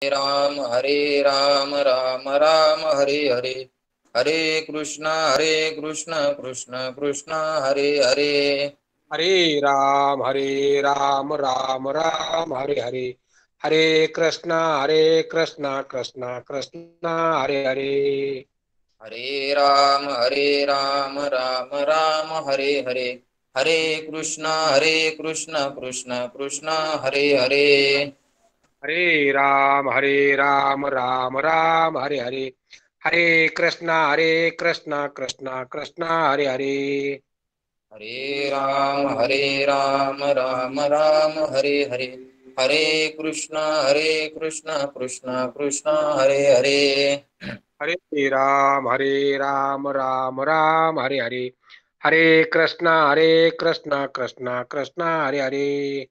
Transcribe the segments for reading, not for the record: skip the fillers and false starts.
राम राम राम हरे हरे, हरे कृष्ण कृष्ण कृष्ण हरे हरे। हरे राम राम हरे हरे, हरे कृष्णा कृष्णा कृष्ण हरे हरे। हरे राम राम हरे हरे, हरे कृष्ण कृष्ण कृष्ण हरे हरे। हरे राम राम हरे हरे, हरे कृष्णा कृष्णा कृष्ण हरे हरे। हरे राम राम हरे हरे, हरे कृष्ण कृष्ण कृष्ण हरे हरे। हरे राम राम हरे हरे, हरे कृष्णा कृष्णा कृष्ण हरे हरे।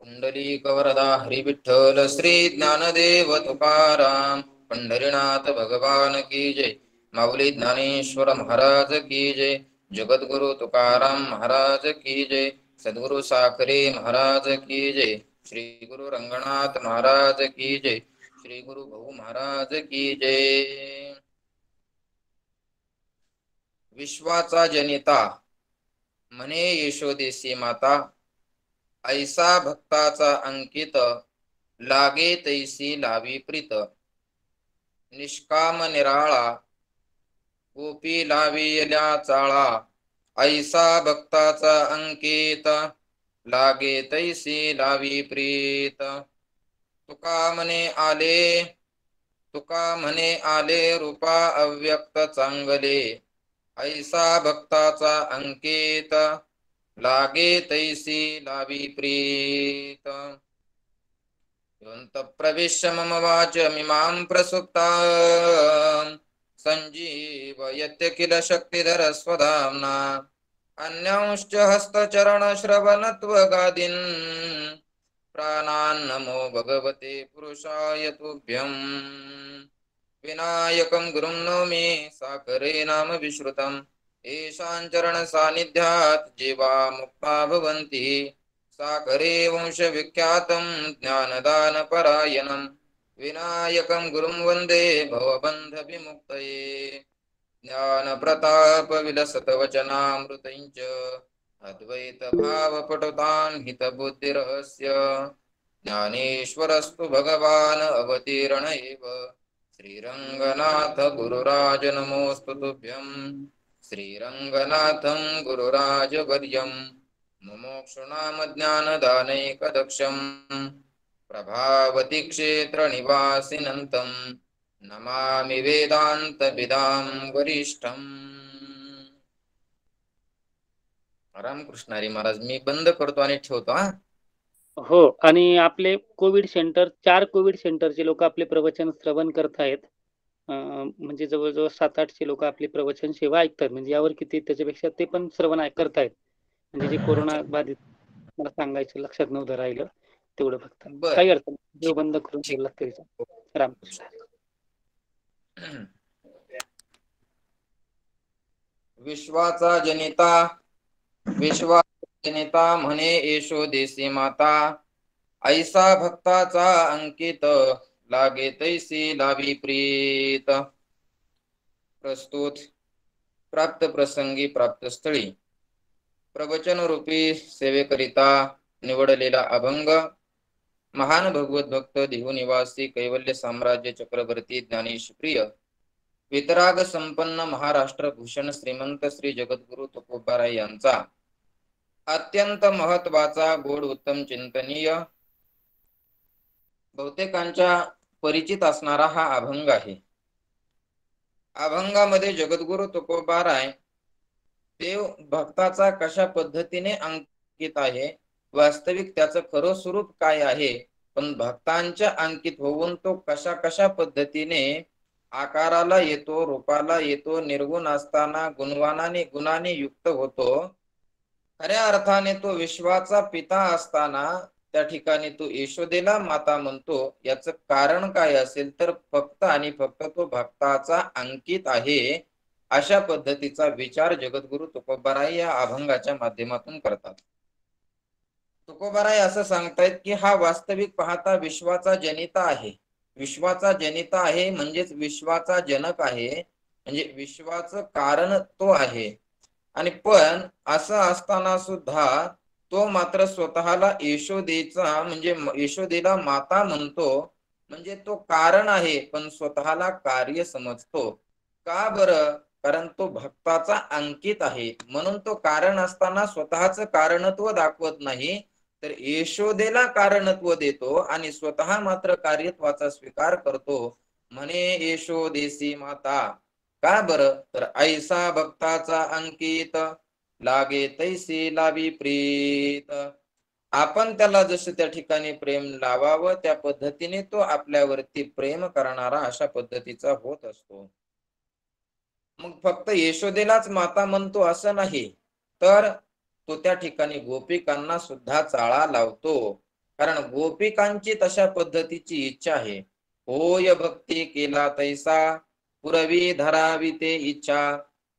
पुंडलीक वरदा हरी विठ्ठल श्री ज्ञानदेव तुकाराम, पंढरीनाथ भगवान की जय, माऊली ज्ञानेश्वर महाराज की जय, जगद्गुरु तुकाराम महाराज की जय, सद्गुरु साखरे महाराज की जय, श्री गुरु रंगनाथ महाराज की जय, श्री गुरु भाऊ महाराज की जय। विश्वाचा जनिता म्हणे यशोदेसी माता, ऐसा भक्ताचा अंकित, लागे तैसी लावी प्रीत, निष्काम निराळा गोपी लाविल्या चाळा, ऐसा भक्ताचा अंकित, लागे तैसी लावी प्रीत। तुका म्हणे आले रूपा अव्यक्त चांगले, ऐसा भक्ताचा अंकित, लागे तैसी लावी प्रीत। योऽन्तः प्रविश्य मम वाचमिमां प्रसुप्तां, सञ्जीवयत्य किल शक्तिधर स्वधाम्ना, अन्यांश्च हस्तचरणश्रवणत्वगादीन्, प्राणान्नमो भगवते पुरुषाय तुभ्यम्। विनायकं गुरुं नौमि साकरे नाम विश्रुतम्, येषां चरणसान्निध्यात् जीवा मुक्ता भवन्ति, साकरे वंशविख्यातं ज्ञानदानपरायणं, विनायकं गुरुं वन्दे भवबन्धविमुक्तये। ज्ञानप्रतापविलसतवचनामृतं च, अद्वैतभावपटुतां हितबुद्धिरहस्य, ज्ञानेश्वरस्तु भगवान् अवतीर्ण एव, श्रीरङ्गनाथ गुरुराज नमोऽस्तु तुभ्यं, श्रीरङ्गनाथं गुरुराजवर्यं, मुमुक्षूणां ज्ञानदानैकदक्षं, प्रभावती क्षेत्रनिवासिनं नमामि वेदान्तविदां वरिष्ठम्। रामकृष्ण हरी महाराज, मी बंद करतो आणि ठेवतो हा. हो, आणि आपले कोविड सेंटर 4 कोविड सेंटरचे लोक आपले प्रवचन श्रवण करतायत. म्हणजे जवळजवळ 700-800 लोक आपली प्रवचन सेवा ऐकतात. म्हणजे यावर किती त्याच्यापेक्षा ते पण श्रवण करतायत. म्हणजे जे कोरोना बाधित, मला सांगायचं लक्षात नव्हतं राहिलं तेवढं फक्त. बर, काही अडचण नाही, व्हिडिओ बंद करून ठीक. ठेवला तरी चालेल. रामकृष्ण. विश्वाचा जनिता म्हणे यशोदेसी माता, ऐसा भक्ताचा अंकित, लागे तैसी लावी प्रीत। प्रस्तुत प्राप्त प्रसंगी प्राप्त स्थळी प्रवचन रूपी सेवेकरिता निवडलेला अभंग, महान भगवत भक्त देहू निवासी कैवल्य साम्राज्य चक्रवर्ती ज्ञानेश प्रिय वितराग संपन्न महाराष्ट्र भूषण श्रीमंत श्री जगद्गुरु तुकोबाराय यांचा अत्यंत महत्वाचा गोड उत्तम चिंतनीय, बहुतेकांच्या परिचित असणारा हा अभंग आहे. अभंगामध्ये जगद्गुरु तुकोबाराय देव भक्ताचा कशा पद्धतीने अंकित आहे, वास्तविक त्याचं खरं स्वरूप काय आहे, पण भक्तांच्या अंकित होऊन तो कशा कशा पद्धतीने आकाराला येतो, रूपाला येतो, निर्गुण असताना गुणवानाने गुणाने युक्त होतो, खऱ्या अर्थाने तो विश्वाचा पिता असताना त्या ठिकाणी तो यशोदेला माता म्हणतो, याचं कारण काय असेल तर फक्त आणि फक्त तो भक्ताचा अंकित आहे, अशा पद्धतीचा विचार जगद्गुरु तुकोबाराय या अभंगाच्या माध्यमातून करतात. तुकोबाराय असं सांगतायत की हा वास्तविक पाहता विश्वाचा जनिता आहे, विश्वाचा जनिता आहे म्हणजेच विश्वाचा जनक आहे, म्हणजे विश्वाचं कारण तो आहे. आणि पण असं असताना सुद्धा तो मात्र स्वतःला यशोदेचा म्हणजे यशोदेला माता म्हणतो, म्हणजे तो कारण आहे पण स्वतःला कार्य समजतो. का बरं? कारण तो भक्ताचा अंकित आहे, म्हणून तो कारण असताना स्वतःचं कारणत्व दाखवत नाही, तर यशोदेला कारणत्व देतो आणि स्वतः मात्र कार्यत्वाचा स्वीकार करतो. म्हणे यशोदेसी माता. का बरं? तर ऐसा भक्ताचा अंकित, लागे तैसी लावी प्रीत. आपण त्याला जसं त्या ठिकाणी प्रेम लावावं त्या पद्धतीने तो आपल्यावरती प्रेम करणारा अशा पद्धतीचा होत असतो. मग फक्त यशोदेलाच माता म्हणतो असं नाही, तर तो त्या ठिकाणी गोपिकांना सुद्धा चाळा लावतो. कारण गोपिकांची तशा पद्धतीची इच्छा आहे. होय भक्ती केला तैसा, पुरवी धरावी ते इच्छा.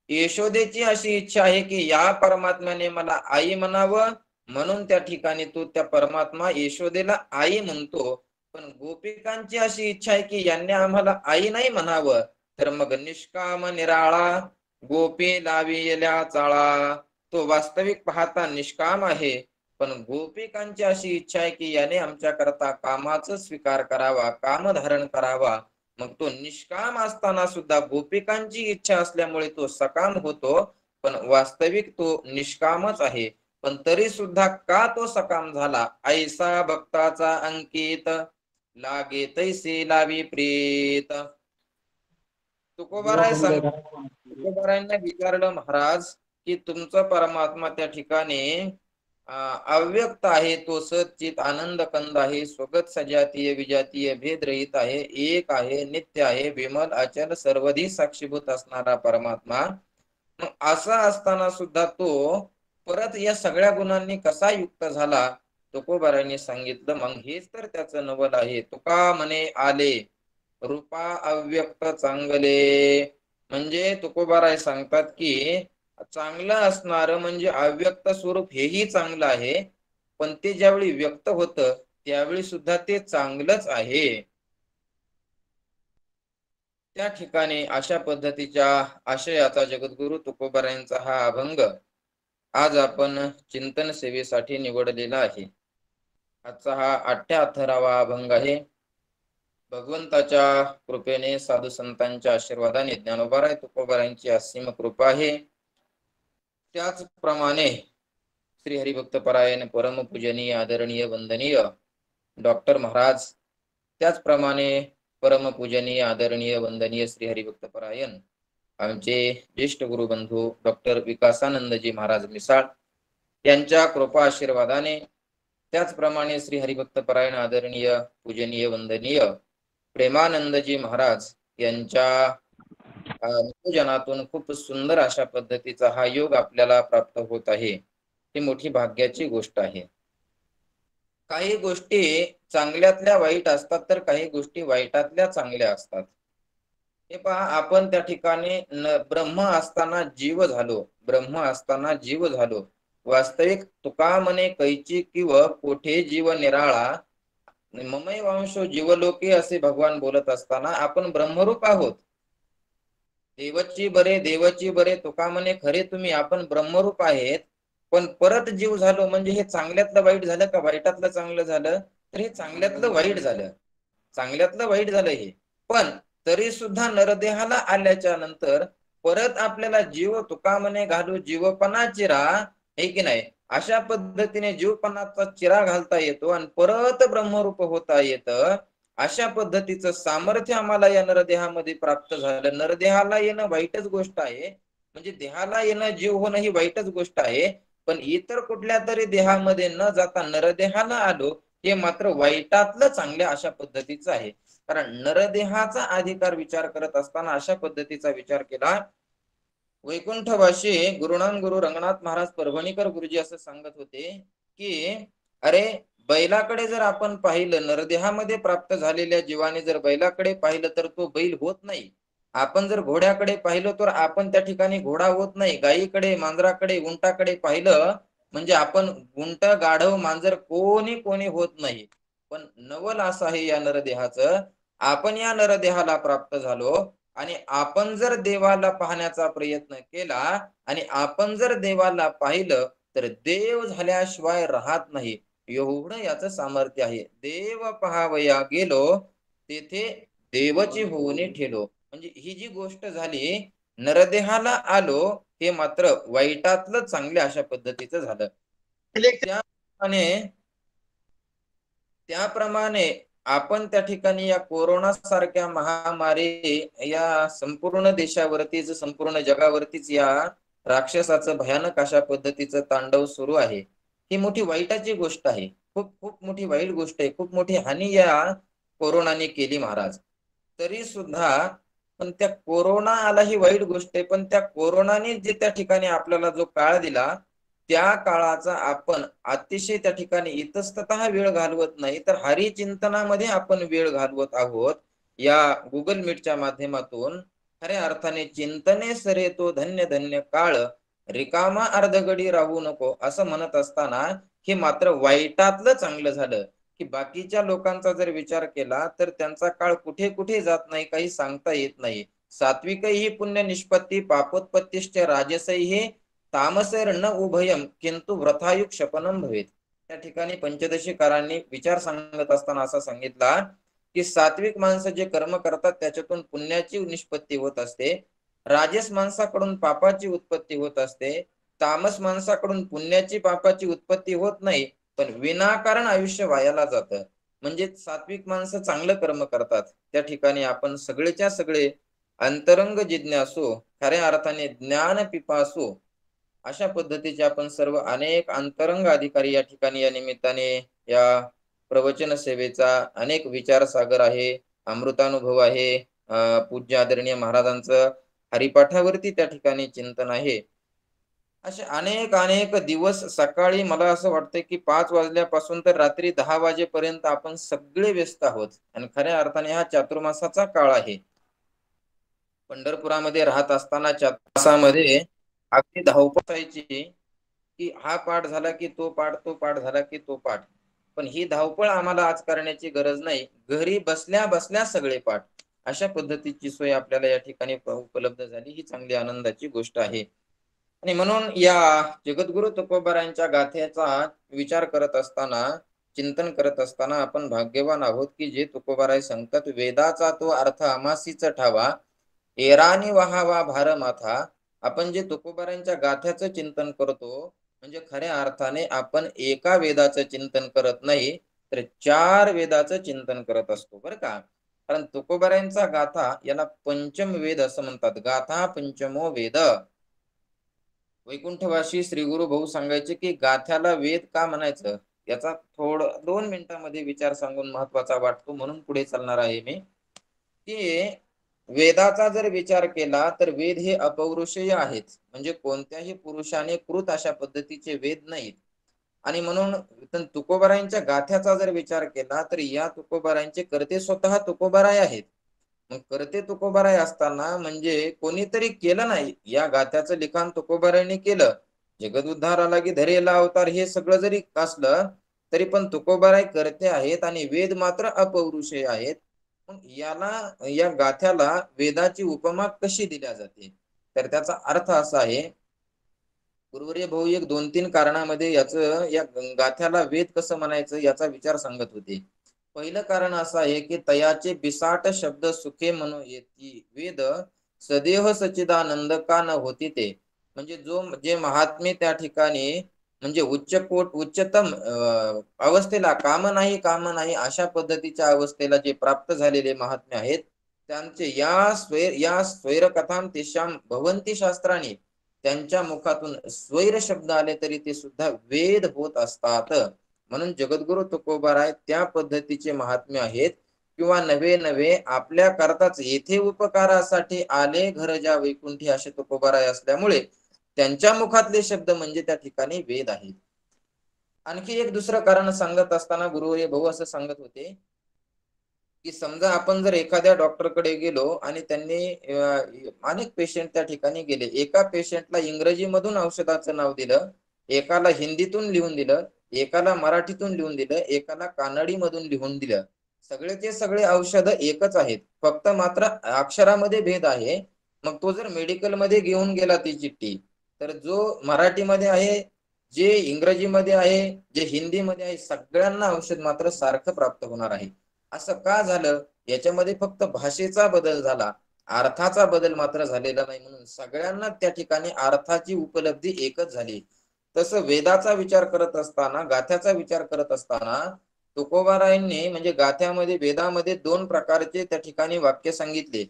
यशोदेची अशी इच्छा आहे की या परमात्म्याने मला आई म्हणावं, म्हणून त्या ठिकाणी तो त्या परमात्मा यशोदेला आई म्हणतो. पण गोपिकांची अशी इच्छा आहे की यांनी आम्हाला आई नाही म्हणावं, तर मग निष्काम निराळा गोपी लाविल्या चाळा. तो वास्तविक पाहता निष्काम आहे, पण गोपिकांची अशी इच्छा आहे की याने आमच्या करता कामाचा स्वीकार करावा, काम धारण करावा. मग तो निष्काम असताना सुद्धा गोपिकांची इच्छा असल्यामुळे तो सकाम होतो, पण वास्तविक तो निष्कामच आहे. पण तरी सुद्धा का तो सकाम झाला? ऐसा भक्ताचा अंकित, लागे तैसे लावी प्रीत. तुकोबारायांना विचारलं महाराज की तुमचा परमात्मा त्या ठिकाणी अव्यक्त आहे, तो सच्चित आनंद कंद आहे, स्वगत सजातीय विजातीय भेद रहित आहे, एक आहे, नित्य आहे, विमल अचल सर्वधी साक्षीभूत असणारा परमात्मा. मग असा असताना सुद्धा तो परत या सगळ्या गुणांनी कसा युक्त झाला? तुकोबारायांनी सांगितलं, मग हेच तर त्याचं नवल आहे. तुका म्हणे आले रूपा अव्यक्त चांगले. म्हणजे तुकोबाराय सांगतात की चांगलं असणार म्हणजे अव्यक्त स्वरूप हेही चांगलं आहे, पण ते ज्यावेळी व्यक्त होतं त्यावेळी सुद्धा ते चांगलंच आहे. त्या ठिकाणी अशा पद्धतीच्या आशयाचा जगद्गुरु तुकोबारायांचा हा अभंग आज आपण चिंतन सेवेसाठी निवडलेला आहे. आजचा हा 78वा अभंग आहे. भगवंताच्या कृपेने साधू संतांच्या आशीर्वादाने ज्ञानोबाराय तुकोबारायांची असीम कृपा आहे. त्याचप्रमाणे श्री हरिभक्त परायण परमपूजनीय आदरणीय वंदनीय डॉक्टर महाराज, त्याचप्रमाणे परमपूजनीय आदरणीय वंदनीय श्री हरिभक्त परायण आमचे ज्येष्ठ गुरुबंधू डॉक्टर विकासानंदजी महाराज मिसाळ यांच्या कृपा आशीर्वादाने, त्याचप्रमाणे श्री हरिभक्त परायण आदरणीय पूजनीय वंदनीय प्रेमानंदजी महाराज यांच्या नियोजनातून खूप सुंदर अशा पद्धतीचा हा योग आपल्याला प्राप्त होत आहे. ही मोठी भाग्याची गोष्ट आहे. काही गोष्टी चांगल्यातल्या वाईट असतात, तर काही गोष्टी वाईटातल्या चांगल्या असतात. हे पहा, आपण त्या ठिकाणी ब्रह्म असताना जीव झालो, ब्रह्म असताना जीव झालो. वास्तविक तुका म्हणे कैची किंवा कोठे जीव निराळा, ममय वंशो जीवलोके असे भगवान बोलत असताना आपण ब्रह्मरूप आहोत. देवची बरे देवची बरे तुका म्हणे खरे तुम्ही आपण ब्रह्मरूप आहेत, पण परत जीव झालो म्हणजे हे चांगल्यातलं वाईट झालं का वाईटातलं चांगलं झालं? तर हे चांगल्यातलं वाईट झालं, चांगल्यातलं वाईट झालं हे. पण तरी सुद्धा नरदेहाला आल्याच्या नंतर परत आपल्याला जीव तुका म्हणे घालू जीवपणा चिरा, हे की नाही, अशा पद्धतीने जीवपणाचा चिरा घालता येतो आणि परत ब्रह्मरूप होता येतं. अशा पद्धतीचं सामर्थ्य आम्हाला या नरदेहामध्ये प्राप्त झालं. नरदेहाला येणं वाईटच गोष्ट आहे, म्हणजे देहाला येणं जीव होणं ही वाईटच गोष्ट आहे, पण इतर कुठल्या तरी देहामध्ये न जाता नरदेहाला आलो हे मात्र वाईटातलं चांगल्या अशा पद्धतीचं आहे. कारण नरदेहाचा अधिकार विचार करत असताना अशा पद्धतीचा विचार केला. वैकुंठवाशी गुरुनाम गुरु रंगनाथ महाराज परभणीकर गुरुजी असं सांगत होते की अरे, बैलाकडे जर आपण पाहिलं, नरदेहामध्ये प्राप्त झालेल्या जीवाने जर बैलाकडे पाहिलं तर तो बैल होत नाही. आपण जर घोड्याकडे पाहिलं तर आपण त्या ठिकाणी घोडा होत नाही. गायीकडे, मांजराकडे, उंटाकडे पाहिलं म्हणजे आपण उंट, गाढव, मांजर कोणी होत नाही. पण नवल असं आहे या नरदेहाचं आपण या नरदेहाला प्राप्त झालो आणि आपण जर देवाला पाहण्याचा प्रयत्न केला आणि आपण जर देवाला पाहिलं तर देव झाल्याशिवाय राहत नाही, एवढं याचं सामर्थ्य आहे. देव पहावया गेलो तेथे देवची होऊनी ठेलो. म्हणजे ही जी गोष्ट झाली, नरदेहाला आलो, हे मात्र वाईटातलं चांगल्या अशा पद्धतीचं झालं. त्याप्रमाणे त्याप्रमाणे आपण त्या ठिकाणी या कोरोना सारख्या महामारी या संपूर्ण देशावरतीच, संपूर्ण जगावरतीच या राक्षसाचं भयानक अशा पद्धतीचं तांडव सुरू आहे. ही मोठी वाईटाची गोष्ट आहे. खूप खूप मोठी वाईट गोष्ट आहे. खूप मोठी हानी या कोरोनाने केली महाराज. तरी सुद्धा पण त्या कोरोना आला ही वाईट गोष्ट आहे, पण त्या कोरोनाने जे त्या ठिकाणी आपल्याला जो काळ दिला, त्या काळाचा आपण अतिशय त्या ठिकाणी इतस्ततः वेळ घालवत नाही, तर हरिचिंतनामध्ये आपण वेळ घालवत आहोत. या गुगल मीटच्या माध्यमातून खऱ्या अर्थाने चिंतने सरे तो धन्य धन्य काळ, रिकामा अर्धगडी राहू नको असं म्हणत असताना हे मात्र वाईटातलं चांगलं झालं, की बाकीच्या लोकांचा जर विचार केला तर त्यांचा काळ कुठे कुठे जात नाही, काही सांगता येत नाही. सात्विकही पुण्य निष्पत्ती पापोत्पत्तिश्च राजसैहि तामसेर न उभयम किंतु व्रथायुक शपनम भवेत. त्या ठिकाणी पंचदशीकारांनी विचार सांगत असताना असा सांगितला की सात्विक माणसं जे कर्म करतात त्याच्यातून पुण्याची निष्पत्ती होत असते, राजस माणसाकडून पापाची उत्पत्ती होत असते, तामस माणसाकडून पुण्याची पापाची उत्पत्ती होत नाही, पण विनाकारण आयुष्य वायाला जातं. म्हणजे सात्विक माणसं चांगलं कर्म करतात. त्या ठिकाणी आपण सगळेच्या सगळे अंतरंग जिज्ञासू, खऱ्या अर्थाने ज्ञान पिपासू अशा पद्धतीचे आपण सर्व अनेक अंतरंग अधिकारी या ठिकाणी या निमित्ताने या प्रवचन सेवेचा अनेक विचारसागर आहे, अमृतानुभव आहे. पूज्य आदरणीय महाराजांचं हरिपाठावरती त्या ठिकाणी चिंतन आहे. असे अनेक अनेक दिवस सकाळी मला असं वाटतंय की 5 वाजल्यापासून तर रात्री 10 वाजेपर्यंत आपण सगळे व्यस्त आहोत आणि खऱ्या अर्थाने हा चातुर्मासाचा काळ आहे. पंढरपुरामध्ये राहत असताना चातुर्मासामध्ये अगदी धावपळ व्हायची की हा पाठ झाला की तो पाठ, तो पाठ झाला की तो पाठ. पण ही धावपळ आम्हाला आज करण्याची गरज नाही. घरी बसल्या बसल्या सगळे पाठ अशा पद्धतीची सोय आपल्याला या ठिकाणी उपलब्ध झाली, ही चांगली आनंदाची गोष्ट आहे. आणि म्हणून या जगद्गुरु तुकोबारायांच्या गाथेचा विचार करत असताना, चिंतन करत असताना आपण भाग्यवान आहोत की जे तुकोबाराय सांगतात, वेदाचा तो अर्थ आमासीच ठावा, एरानी वहावा भार माथा. आपण जे तुकोबारायांच्या गाथ्याचं चिंतन करतो, म्हणजे खऱ्या अर्थाने आपण एका वेदाचं चिंतन करत नाही, तर 4 वेदाचं चिंतन करत असतो बरं का. कारण तुकोबारायांचा गाथा याला पंचम वेद असं म्हणतात. गाथा पंचमो वेद. वैकुंठवासी श्री गुरु भाऊ सांगायचे की गाथ्याला वेद का म्हणायचं, याचा थोडं 2 मिनिटांमध्ये विचार सांगून महत्वाचा वाटतो, म्हणून पुढे चालणार आहे मी. की वेदाचा जर विचार केला तर वेद हे अपौरुषेय आहेत, म्हणजे कोणत्याही पुरुषाने कृत अशा पद्धतीचे वेद नाहीत. आणि म्हणून तुकोबारायांच्या गाथ्याचा जर विचार केला तर या तुकोबारायांचे कर्ते स्वतः तुकोबाराय आहेत. मग कर्ते तुकोबाराय असताना म्हणजे कोणीतरी केलं नाही, या गाथ्याचं लिखाण तुकोबारायांनी केलं. जगदुद्धाराला की धरेला अवतार हे सगळं जरी असलं तरी पण तुकोबाराय कर्ते आहेत आणि वेद मात्र अपौरुषेय आहेत. मग याला, या गाथ्याला वेदाची उपमा कशी दिल्या जाते, तर त्याचा अर्थ असा आहे. गुरुवर्य भाऊ एक 2-3 कारणामध्ये याचं, या गाथ्याला वेद कसं म्हणायचं याचा विचार सांगत होते. पहिलं कारण असं आहे की तयाचे बिसाट शब्द सुखे म्हणून येती वेद, सदेह सच्चिदानंद का न होती ते. म्हणजे जे महात्मे त्या ठिकाणी म्हणजे उच्चतम अवस्थेला काम नाही अशा पद्धतीच्या अवस्थेला जे प्राप्त झालेले महात्मे आहेत, त्यांचे या स्वैर कथाम तेशाम भवंती शास्त्राने, त्यांच्या मुखातून स्वैर शब्द आले तरी ते सुद्धा वेद होत असतात. म्हणून जगद्गुरु तुकोबाराय त्या पद्धतीचे महात्मे आहेत. किंवा नव्हे आपल्या करताच येथे उपकारासाठी आले घर ज्या वैकुंठी असे तुकोबाराय असल्यामुळे त्यांच्या मुखातले शब्द म्हणजे त्या ठिकाणी वेद आहेत. आणखी एक दुसरं कारण सांगत असताना गुरुवर्य भाऊ असं सांगत होते की समजा आपण जर एखाद्या डॉक्टरकडे गेलो आणि त्यांनी अनेक पेशंट त्या ठिकाणी गेले, एका पेशंटला इंग्रजीमधून औषधाचं नाव दिलं, एकाला हिंदीतून लिहून दिलं, एकाला मराठीतून लिहून दिलं, एकाला कानडीमधून लिहून दिलं. सगळेचे सगळे औषध एकच आहेत, फक्त मात्र अक्षरामध्ये भेद आहे. मग तो जर मेडिकल मध्ये घेऊन गेला ती चिठ्ठी, तर जो मराठीमध्ये आहे, जे इंग्रजीमध्ये आहे, जे हिंदीमध्ये आहे, सगळ्यांना औषध मात्र सारखं प्राप्त होणार आहे. असं का झालं? याच्यामध्ये फक्त भाषेचा बदल झाला, अर्थाचा बदल मात्र झालेला नाही. म्हणून सगळ्यांना त्या ठिकाणी अर्थाची उपलब्धी एकच झाली. तसं वेदाचा विचार करत असताना, गाथ्याचा विचार करत असताना तुकोबारायांनी म्हणजे गाथ्यामध्ये वेदामध्ये दोन प्रकारचे त्या ठिकाणी वाक्य सांगितले.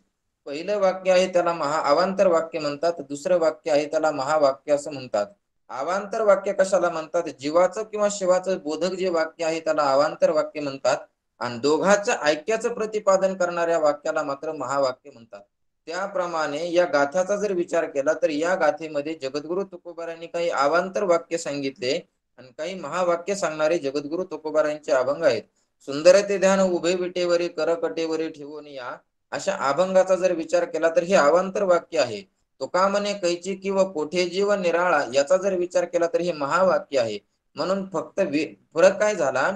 पहिलं वाक्य आहे त्याला अवांतर वाक्य म्हणतात, दुसरं वाक्य आहे त्याला महावाक्य असं म्हणतात. अवांतर वाक्य कशाला म्हणतात? जीवाचं किंवा शिवाचं बोधक जे वाक्य आहे त्याला अवांतर वाक्य म्हणतात, आणि दोघांचं ऐक्याचं प्रतिपादन करणाऱ्या वाक्याला मात्र महावाक्य म्हणतात. त्याप्रमाणे या गाथ्याचा जर विचार केला तर या गाथेमध्ये जगद्गुरु तुकोबारायांनी काही अवांतर वाक्य सांगितले आणि काही महावाक्य सांगणारे जगद्गुरु तुकोबारायांचे अभंग आहेत. सुंदर ते ध्यान उभे विटेवरी करकटेवरी ठेवून या, अशा अभंगाचा जर विचार केला तर हे अवांतर वाक्य आहे. तुका म्हणे कैची किंवा कोठे जीव निराळा, याचा जर विचार केला तर हे महावाक्य आहे. म्हणून फक्त फरक काय झाला?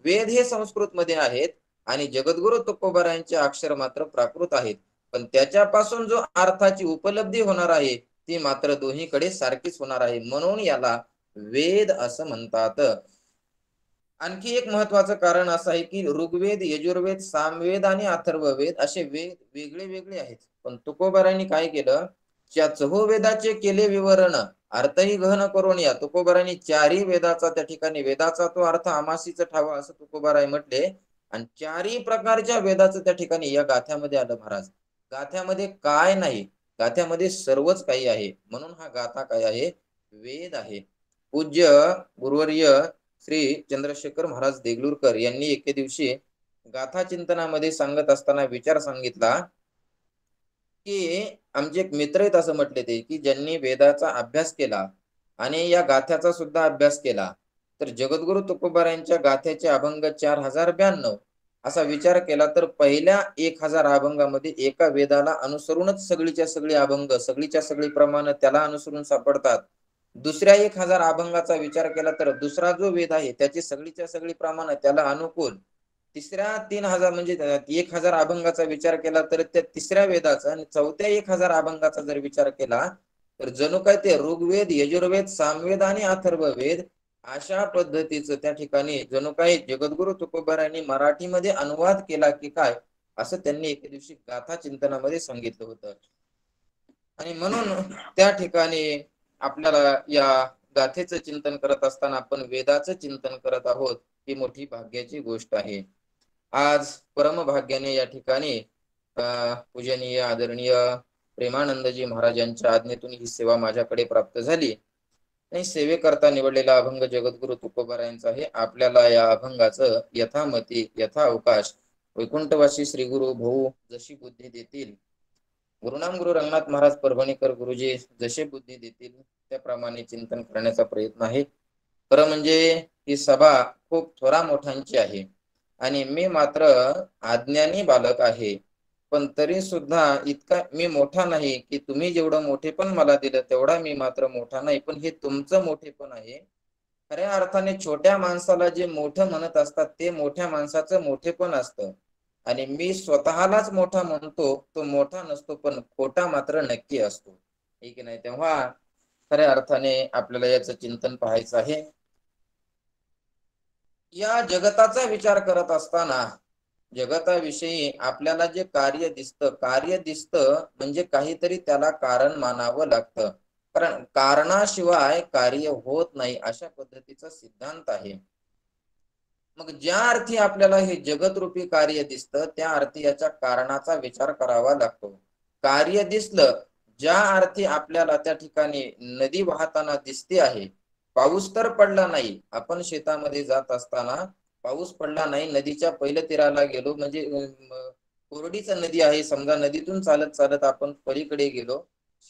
वेद हे संस्कृत मध्ये आहेत आणि जगद्गुरु तुकोबारायांचे अक्षर मात्र प्राकृत आहेत. पण त्याच्यापासून जो अर्थाची उपलब्धी होणार आहे ती मात्र दोन्हीकडे सारखीच होणार आहे. म्हणून याला वेद असं म्हणतात. आणखी एक महत्वाचं कारण असं आहे की ऋग्वेद, यजुर्वेद, सामवेद आणि अथर्ववेद असे वेद वेगळे वेगळे आहेत. पण तुकोबारायांनी काय केलं? वेदाचे केले विवरण, अर्थही गहन करून या. तुकोबारायांनी चारही वेदाचा त्या ठिकाणी वेदाचा तो अर्थ आमासीच ठावा असं तुकोबाराय म्हटले, आणि चारही प्रकारच्या वेदाचं त्या ठिकाणी या गाथ्यामध्ये आलं महाराज. गाथ्यामध्ये काय नाही, गाथ्यामध्ये सर्वच काही आहे. म्हणून हा गाथा काय आहे? वेद आहे. पूज्य गुरुवर्य श्री चंद्रशेखर महाराज देगलूरकर यांनी एके दिवशी गाथा चिंतनामध्ये सांगत असताना विचार सांगितला की आमचे एक मित्र आहेत असं म्हटले ते, की ज्यांनी वेदाचा अभ्यास केला आणि या गाथ्याचा सुद्धा अभ्यास केला, तर जगद्गुरु तुकोबारायांच्या गाथ्याचे अभंग 4092 असा विचार केला तर पहिल्या 1000 अभंगामध्ये एका वेदाला अनुसरूनच सगळीच्या सगळी अभंग, सगळीच्या सगळी प्रमाण त्याला अनुसरून सापडतात. दुसऱ्या 1000 अभंगाचा विचार केला तर दुसरा जो वेद आहे त्याची सगळीच्या सगळी प्रमाण त्याला अनुकूल. तिसऱ्या 3000 म्हणजे 1000 अभंगाचा विचार केला तर त्या तिसऱ्या वेदाचा, आणि चौथ्या 1000 अभंगाचा जर विचार केला तर जणू काय ते ऋग्वेद, यजुर्वेद, सामवेद आणि अथर्ववेद अशा पद्धतीचं त्या ठिकाणी जणू काही जगद्गुरु तुकोबारायांनी मराठीमध्ये अनुवाद केला की काय, असं त्यांनी एके दिवशी गाथा चिंतनामध्ये सांगितलं होतं. आणि म्हणून त्या ठिकाणी आपल्याला या गाथेचं चिंतन करत असताना आपण वेदाचं चिंतन करत आहोत, ही मोठी भाग्याची गोष्ट आहे. आज परमभाग्याने या ठिकाणी पूजनीय आदरणीय प्रेमानंदजी महाराजांच्या आज्ञेतून ही सेवा माझ्याकडे प्राप्त झाली आणि सेवेकरता निवडलेला अभंग जगद्गुरु तुकोबारायांचा आहे. आपल्याला या अभंगाचं यथामती यथा अवकाश वैकुंठवासी श्री गुरु भाऊ जशी बुद्धी देतील, गुरुनाम गुरु रंगनाथ महाराज परभणीकर गुरुजी जसे बुद्धी देतील त्याप्रमाणे चिंतन करण्याचा प्रयत्न आहे. खरं म्हणजे ही सभा खूप थोरा मोठ्यांची आहे आणि मी मात्र अज्ञानी बालक आहे, पण तरी सुद्धा इतका मी मोठा नाही की तुम्ही जेवढं मोठेपण मला दिलं तेवढा मी मात्र मोठा नाही, पण हे तुमचं मोठेपण आहे. खऱ्या अर्थाने छोट्या माणसाला जे मोठं म्हणत असतात ते मोठ्या माणसाचं मोठेपण असतं, आणि मी स्वतःलाच मोठा म्हणतो तो मोठा नसतो, पण खोटा मात्र नक्की असतो, हे की नाही? तेव्हा खऱ्या अर्थाने आपल्याला याचं चिंतन पाहायचं आहे. या जगताचा विचार करत असताना जगताविषयी आपल्याला जे कार्य दिसतं म्हणजे काहीतरी त्याला कारण मानावं लागतं, कारण कारणाशिवाय कार्य होत नाही अशा पद्धतीचा सिद्धांत आहे. मग ज्या अर्थी आपल्याला हे जगतरूपी कार्य दिसतं त्या अर्थी याच्या कारणाचा विचार करावा लागतो. कार्य दिसलं ज्या अर्थी आपल्याला त्या ठिकाणी नदी वाहताना दिसते आहे, पाऊस तर पडला नाही, आपण शेतामध्ये जात असताना पाऊस पडला नाही, नदीच्या पहिल्या तीराला गेलो म्हणजे कोरडीच नदी आहे समजा, नदीतून चालत चालत आपण पलीकडे गेलो,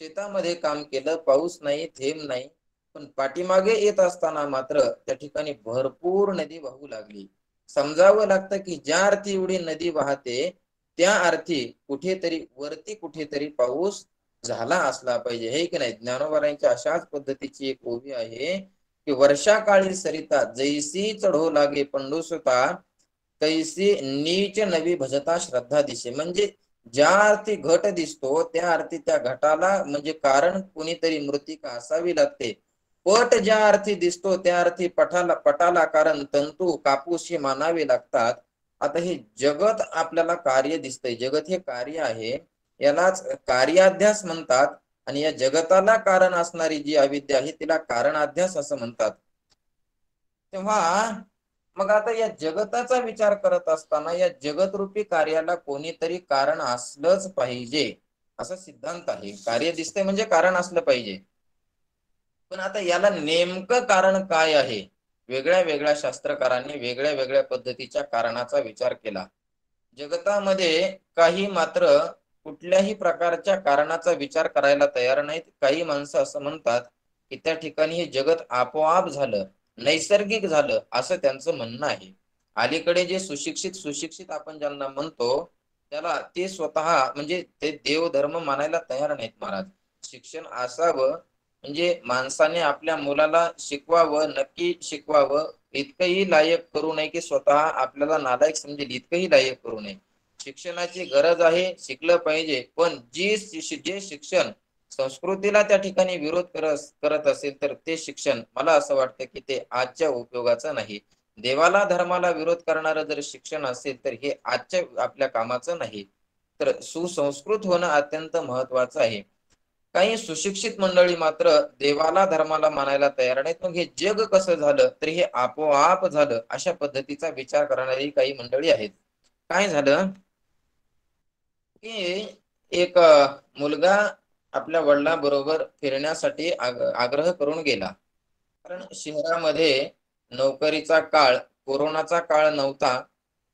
शेतामध्ये काम केलं, पाऊस नाही, थेंब नाही, पण पाठीमागे येत असताना मात्र त्या ठिकाणी भरपूर नदी वाहू लागली. समजावं लागतं की ज्या अर्थी एवढी नदी वाहते त्या अर्थी कुठेतरी वरती कुठेतरी पाऊस झाला असला पाहिजे, हे की नाही? ज्ञानोबारायांच्या अशाच पद्धतीची एक ओवी आहे की वर्षा काळी सरिता जैसी चढो लागे पंडुसुता, तैसी नीच नवी भजता श्रद्धा दिसे. म्हणजे ज्या अर्थी घट दिसतो त्या अर्थी त्या घटाला म्हणजे कारण कोणीतरी मृत्तिका असावी लागते. पट ज्या अर्थी दिसतो त्या अर्थी पटाला कारण तंतू कापूस हे मानावे लागतात. आता हे जगत आपल्याला कार्य दिसतंय, जगत हे कार्य आहे, यालाच कार्याध्यास म्हणतात. आणि या जगताला कारण असणारी जी अविद्या आहे तिला कारणाध्यास असं म्हणतात. तेव्हा मग आता या जगताचा विचार करत असताना या जगतरूपी कार्याला कोणीतरी कारण असलंच पाहिजे असा सिद्धांत आहे. कार्य दिसतंय म्हणजे कारण असलं पाहिजे. पण आता याला नेमकं कारण काय आहे? वेगळ्या वेगळ्या शास्त्रकारांनी वेगळ्या वेगळ्या पद्धतीच्या कारणाचा विचार केला. जगतामध्ये काही मात्र कुठल्याही प्रकारच्या कारणाचा विचार करायला तयार नाहीत. काही माणसं असं म्हणतात की त्या ठिकाणी हे जगत आपोआप झालं, नैसर्गिक झालं असं त्यांचं म्हणणं आहे. अलीकडे जे सुशिक्षित आपण ज्यांना म्हणतो त्याला ते स्वतः म्हणजे ते देवधर्म मानायला तयार नाहीत महाराज. शिक्षण असावं म्हणजे माणसाने आपल्या मुलाला शिकवावं, नक्की शिकवावं, इतकंही लायक करू नये की स्वतः आपल्याला नालायक समजेल इतकंही लायक करू नये. शिक्षणाची गरज आहे, शिकलं पाहिजे. पण जे शिक्षण संस्कृतीला त्या ठिकाणी विरोध करत असेल तर ते शिक्षण मला असं वाटतं की ते आजच्या उपयोगाचं नाही. देवाला धर्माला विरोध करणारं जर शिक्षण असेल तर हे आजच्या आपल्या कामाचं नाही. तर सुसंस्कृत होणं अत्यंत महत्वाचं आहे. काही सुशिक्षित मंडळी मात्र देवाला धर्माला मानायला तयार नाहीत. मग हे जग कसं झालं तर हे आपोआप झालं अशा पद्धतीचा विचार करणारी काही मंडळी आहेत. काय झालं की एक मुलगा आपल्या वडिलांबरोबर फिरण्यासाठी आग्रह करून गेला. कारण शहरामध्ये नोकरीचा काळ, कोरोनाचा काळ नव्हता.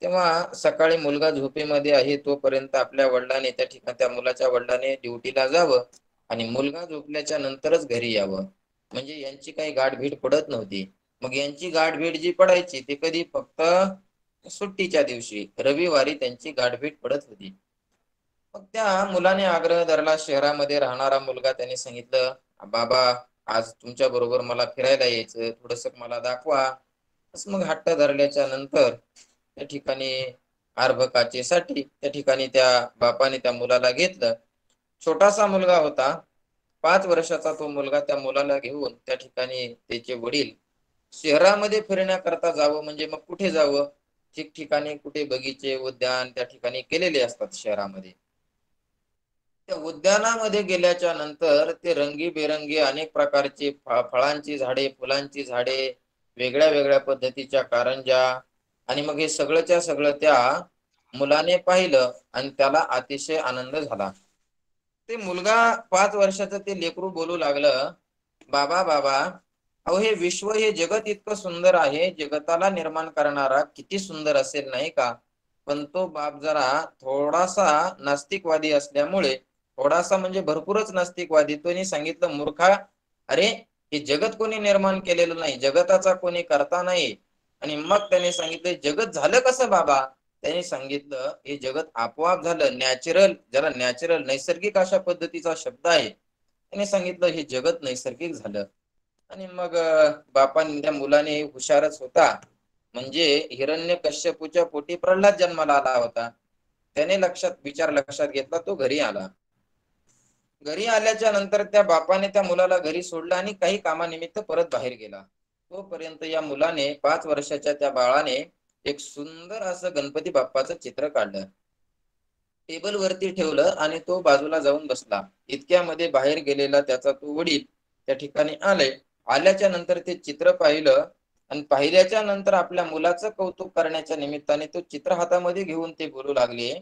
तेव्हा सकाळी मुलगा झोपेमध्ये आहे तोपर्यंत आपल्या वडिलांनी त्या मुलाच्या वडिलांनी ड्युटीला जावं आणि मुलगा झोपल्याच्या नंतरच घरी यावं. म्हणजे यांची काही गाठभेट पडत नव्हती. मग यांची गाठभेट जी पडायची ती कधी फक्त सुट्टीच्या दिवशी रविवारी त्यांची गाठभेट पडत होती. मग त्या मुलाने आग्रह धरला. शहरामध्ये राहणारा मुलगा, त्याने सांगितलं, बाबा आज तुमच्या बरोबर मला फिरायला यायचं, थोडस मला दाखवा. असं मग हट्ट धरल्याच्या नंतर त्या ठिकाणी अर्भकाचेसाठी त्या ठिकाणी त्या बापाने त्या मुलाला घेतलं. छोटासा मुलगा होता, 5 वर्षाचा तो मुलगा. त्या मुलाला घेऊन त्या ठिकाणी त्याचे वडील शहरामध्ये फिरण्याकरता जावं म्हणजे मग कुठे जावं? ठिकठिकाणी कुठे बगीचे, उद्यान त्या ठिकाणी केलेले असतात शहरामध्ये. त्या उद्यानामध्ये गेल्याच्या नंतर ते रंगीबेरंगी अनेक प्रकारचे फळांची झाडे, फुलांची झाडे, वेगळ्या वेगळ्या पद्धतीच्या कारंजा आणि मग हे सगळंच्या सगळं त्या मुलाने पाहिलं आणि त्याला अतिशय आनंद झाला. ते मुलगा 5 वर्षाचं ते लेकरू बोलू लागलं, बाबा बाबा, अहो हे विश्व, हे जगत इतकं सुंदर आहे, जगताला निर्माण करणारा किती सुंदर असेल नाही का? पण तो बाप जरा थोडासा नास्तिकवादी असल्यामुळे, थोडासा म्हणजे भरपूरच नास्तिकवादी, तोनी सांगितलं, मूर्खा, अरे हे जगत कोणी निर्माण केलेलं नाही, जगताचा कोणी करता नाही. आणि मग त्याने सांगितलं, जगत झालं कसं बाबा? त्याने सांगितलं, हे जगत आपोआप झालं, नॅचरल, ज्याला नॅचरल नैसर्गिक अशा पद्धतीचा शब्द आहे. त्याने सांगितलं हे जगत नैसर्गिक झालं. आणि मग बापाने, त्या मुलाने हुशारच होता, म्हणजे हिरण्यकश्यपूच्या पोटी प्रल्हाद जन्माला आला होता. त्याने विचार लक्षात घेतला, तो घरी आला. घरी आल्याच्या नंतर त्या बापाने त्या मुलाला घरी सोडलं आणि काही कामानिमित्त परत बाहेर गेला. तोपर्यंत या मुलाने, 5 वर्षाच्या त्या बाळाने एक सुंदर असं गणपती बाप्पाचं चित्र काढलं, टेबल वरती ठेवलं आणि तो बाजूला जाऊन बसला. इतक्यामध्ये बाहेर गेलेला त्याचा तो वडील त्या ठिकाणी आले. आल्याच्या नंतर ते चित्र पाहिलं आणि पाहिल्याच्या नंतर आपल्या मुलाचं कौतुक करण्याच्या निमित्ताने तो चित्र हातामध्ये घेऊन ते बोलू लागले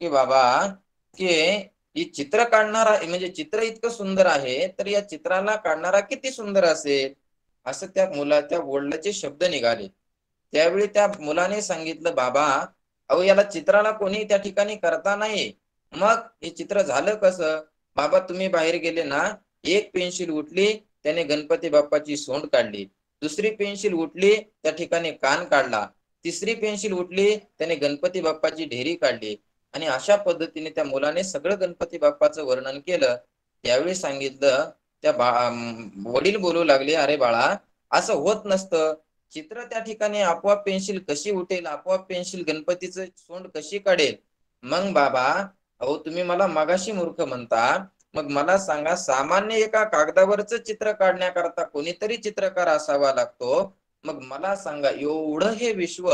की बाबा, की ही चित्र काढणारा म्हणजे चित्र इतकं सुंदर आहे तर या चित्राला काढणारा किती सुंदर असेल, असं त्या वडिलाचे शब्द निघाले. त्यावेळी त्या मुलाने सांगितलं, बाबा अहो याला चित्राला कोणी त्या ठिकाणी करता नाही, मग हे चित्र झालं कसं? बाबा तुम्ही बाहेर गेले ना, एक पेन्सिल उठली, त्याने गणपती बाप्पाची सोंड काढली, दुसरी पेन्सिल उठली, त्या ठिकाणी कान काढला, तिसरी पेन्सिल उठली, त्याने गणपती बाप्पाची ढेरी काढली. आणि अशा पद्धतीने त्या मुलाने सगळं गणपती बाप्पाचं वर्णन केलं. त्यावेळी सांगितलं, वडील बोलू लागले, अरे बाळा, असं होत नसतं. चित्र त्या ठिकाणी आपोआप पेन्सिल कशी उठेल, आपोआप पेन्सिल गणपतीचं सोंड कशी काढेल? मग बाबा, अहो तुम्ही मला मगाशी मूर्ख म्हणता, मग मला सांगा, सामान्य एका कागदावरचं चित्र काढण्याकरता कोणीतरी चित्रकार असावा लागतो. मग मला सांगा, एवढं हे विश्व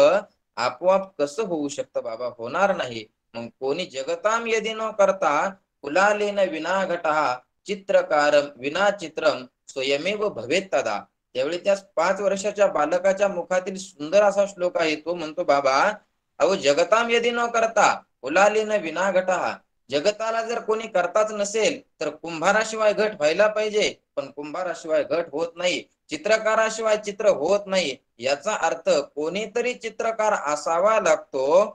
आपोआप कसं होऊ शकतं बाबा? होणार नाही. मग कोणी जगताम यदि न करता कुलालेन विना घटः चित्रकारम विना चित्रम स्वयमेव भवेत तदा. त्यावेळी त्या 5 वर्षाच्या बालकाच्या मुखातील सुंदर असा श्लोक आहे. तो म्हणतो, बाबा अहो जगताम यदि न करता कुलालेन विना घटः, जगताला जर कोणी करताच नसेल तर कुंभाराशिवाय घट व्हायला पाहिजे, पण कुंभाराशिवाय घट होत नाही, चित्रकाराशिवाय चित्र होत नाही. याचा अर्थ कोणीतरी चित्रकार असावा लागतो,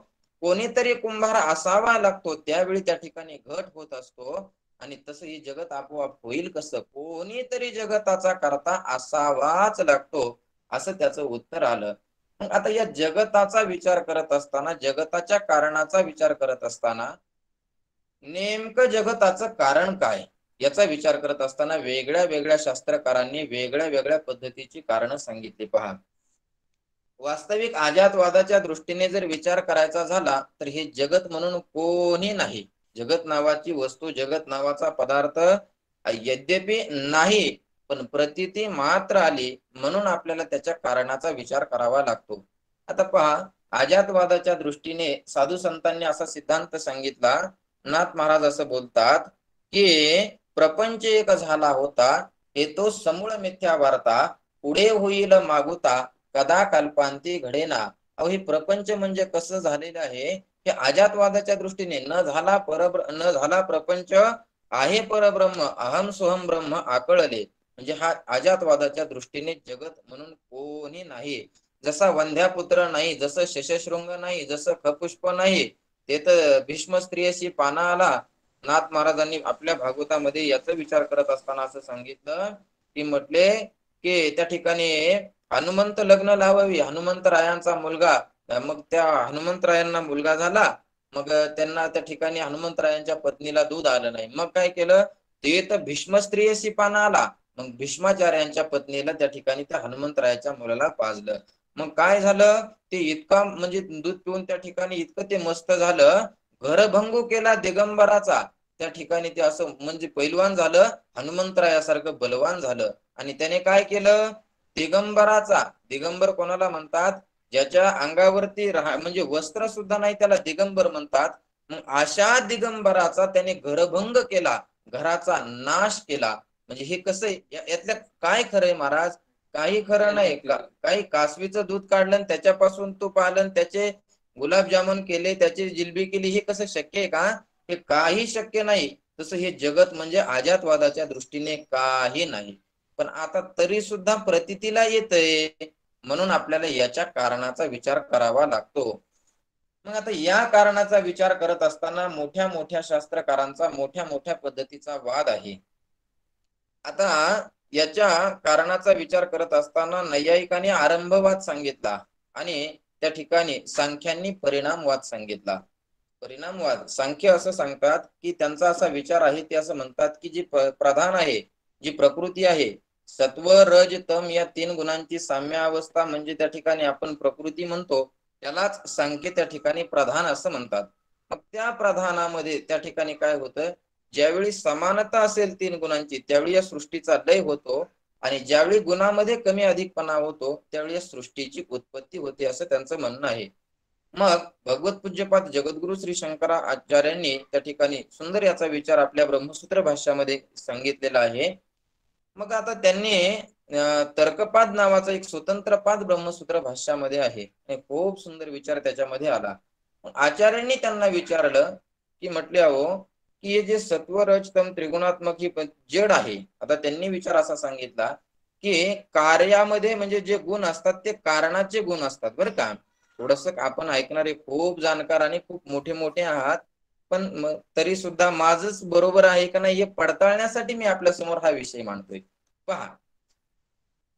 कोणीतरी कुंभार असावा लागतो, त्यावेळी त्या ठिकाणी घट होत असतो. आणि तसं हे जगत आपोआप होईल कसं? कोणीतरी जगताचा करता असावाच लागतो, असं त्याचं उत्तर आलं. मग आता या जगताचा विचार करत असताना, जगताच्या कारणाचा विचार करत असताना, नेमकं जगताचं कारण काय याचा विचार करत असताना वेगळ्या वेगळ्या शास्त्रकारांनी वेगळ्या वेगळ्या पद्धतीची कारणं सांगितली. पहा, वास्तविक अजातवादाच्या दृष्टीने जर विचार करायचा झाला तर हे जगत म्हणून कोणी नाही. जगत नावाची वस्तू, जगत नावाचा पदार्थ यद्यपि नाही, पण प्रतीती मात्र आली म्हणून आपल्याला त्याच्या कारणाचा विचार करावा लागतो. आता पहा, अजातवादाच्या दृष्टीने साधू संतांनी असा सिद्धांत सांगितला. नाथ महाराज असं बोलतात की प्रपंच एक झाला होता, हे तो समूळ मिथ्या वार्ता, पुढे होईल मागुता कदा कल्पांती घडेना. अहो हे प्रपंच म्हणजे कसं झालेलं आहे? हे अजातवादाच्या दृष्टीने न झाला प्रपंच, आहे परब्रह्म, अहम सोहम ब्रह्म आकळले. म्हणजे हा अजातवादाच्या दृष्टीने जगत म्हणून कोणी नाही. जसा वंध्यापुत्र नाही, जसं शशशृंग नाही, जसं खपुष्प नाही, ते तर भीष्म स्त्रियशी पाना आला. नाथ महाराजांनी आपल्या भागवतामध्ये याचा विचार करत असताना असं सांगितलं की म्हटले की त्या ठिकाणी हनुमंत लग्न लावावी, हनुमंतरायांचा मुलगा. मग त्या हनुमंतरायांना मुलगा झाला, मग त्यांना त्या ठिकाणी हनुमंतरायांच्या पत्नीला दूध आलं नाही. मग काय केलं? ते तर भीष्म स्त्रियशी पाना आला, मग भीष्माचार्यांच्या पत्नीला त्या ठिकाणी त्या हनुमंतरायाच्या मुलाला पाजलं. मग काय झालं? ते इतका म्हणजे दूध पिऊन त्या ठिकाणी इतकं ते मस्त झालं, घरभंगू केला दिगंबराचा. त्या ठिकाणी ते असं म्हणजे पैलवान झालं, हनुमंतरायासारखं बलवान झालं. आणि त्याने काय केलं? दिगंबराचा, दिगंबर कोणाला म्हणतात? ज्याच्या अंगावरती म्हणजे वस्त्र सुद्धा नाही त्याला दिगंबर म्हणतात. मग अशा दिगंबराचा त्याने घरभंग केला, घराचा नाश केला. म्हणजे हे कसं, यातल्या काय खरंय महाराज? काही खरं नाही. काही कासवीचं दूध काढलं आणि त्याच्यापासून तूप आलं, त्याचे गुलाबजामुन केले, त्याची जिलबी केली, हे कसं शक्य आहे का? हे काही शक्य नाही. तसं हे जगत म्हणजे अजातवादाच्या दृष्टीने काही नाही. पण आता तरी सुद्धा प्रतीतीला येतंय, म्हणून आपल्याला याच्या कारणाचा विचार करावा लागतो. मग आता या कारणाचा विचार करत असताना मोठ्या मोठ्या शास्त्रकारांचा मोठ्या मोठ्या पद्धतीचा वाद आहे. आता याच्या कारणाचा विचार करत असताना नैयायिकांनी आरंभवाद सांगितला आणि त्या ठिकाणी सांख्यांनी परिणामवाद सांगितला. परिणामवाद सांख्य असं सांगतात की त्यांचा असा विचार आहे, ते असं म्हणतात की जी प्रधान आहे, जी प्रकृती आहे, सत्व रज तम या 3 गुणांची साम्य अवस्था म्हणजे त्या ठिकाणी आपण प्रकृती म्हणतो, त्यालाच सांख्य त्या ठिकाणी प्रधान असं म्हणतात. मग त्या प्रधानामध्ये त्या ठिकाणी काय होतं? ज्यावेळी समानता असेल 3 गुणांची, त्यावेळी या सृष्टीचा लय होतो, आणि ज्यावेळी गुणामध्ये कमी अधिकपणा होतो त्यावेळी या सृष्टीची उत्पत्ती होते, असं त्यांचं म्हणणं आहे. मग भगवत पूज्यपाद जगद्गुरु श्री शंकराचार्यांनी त्या ठिकाणी सुंदर याचा विचार आपल्या ब्रह्मसूत्र भाष्यामध्ये सांगितलेला आहे. मग आता त्यांनी तर्कपाद नावाचा एक स्वतंत्र पाद ब्रह्मसूत्र भाष्यामध्ये आहे, खूप सुंदर विचार त्याच्यामध्ये आला. आचार्यांनी त्यांना विचारलं की म्हटले, अहो की हे जे सत्व रज तम त्रिगुणात्मक ही जड आहे. आता त्यांनी विचार असा सांगितला की कार्यामध्ये म्हणजे जे गुण असतात ते कारणाचे गुण असतात, बरं का. थोडस आपण ऐकणारे खूप जाणकार आणि खूप मोठे मोठे आहात, पण तरी सुद्धा माझच बरोबर आहे का नाही हे पडताळण्यासाठी मी आपल्या समोर हा विषय मांडतोय. पहा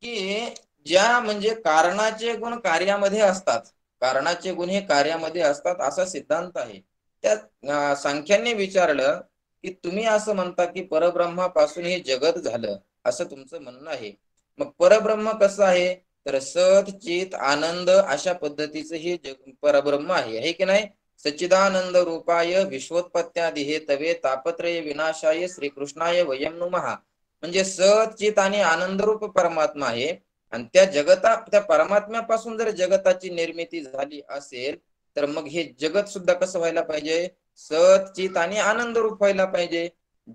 की ज्या म्हणजे कारणाचे गुण कार्यामध्ये असतात, कारणाचे गुण हे कार्यामध्ये असतात असा सिद्धांत आहे. त्या सांख्यांनी विचारलं की तुम्ही असं म्हणता की परब्रह्मापासून हे जगत झालं, असं तुमचं म्हणणं आहे. मग परब्रह्म कसं आहे? तर सत चित आनंद अशा पद्धतीचं हे परब्रह्म आहे की नाही. सच्चिदानंद रूपाय विश्वोत्पत्त्यादी हे तवे तापत्रय विनाशाय श्रीकृष्णाय वयम नुमहा. म्हणजे सत चित आणि आनंद रूप परमात्मा आहे. आणि त्या परमात्म्यापासून जर जगताची निर्मिती झाली असेल तर मग हे जगत सुद्धा कसं व्हायला पाहिजे, सत चित आणि आनंद रूप व्हायला पाहिजे.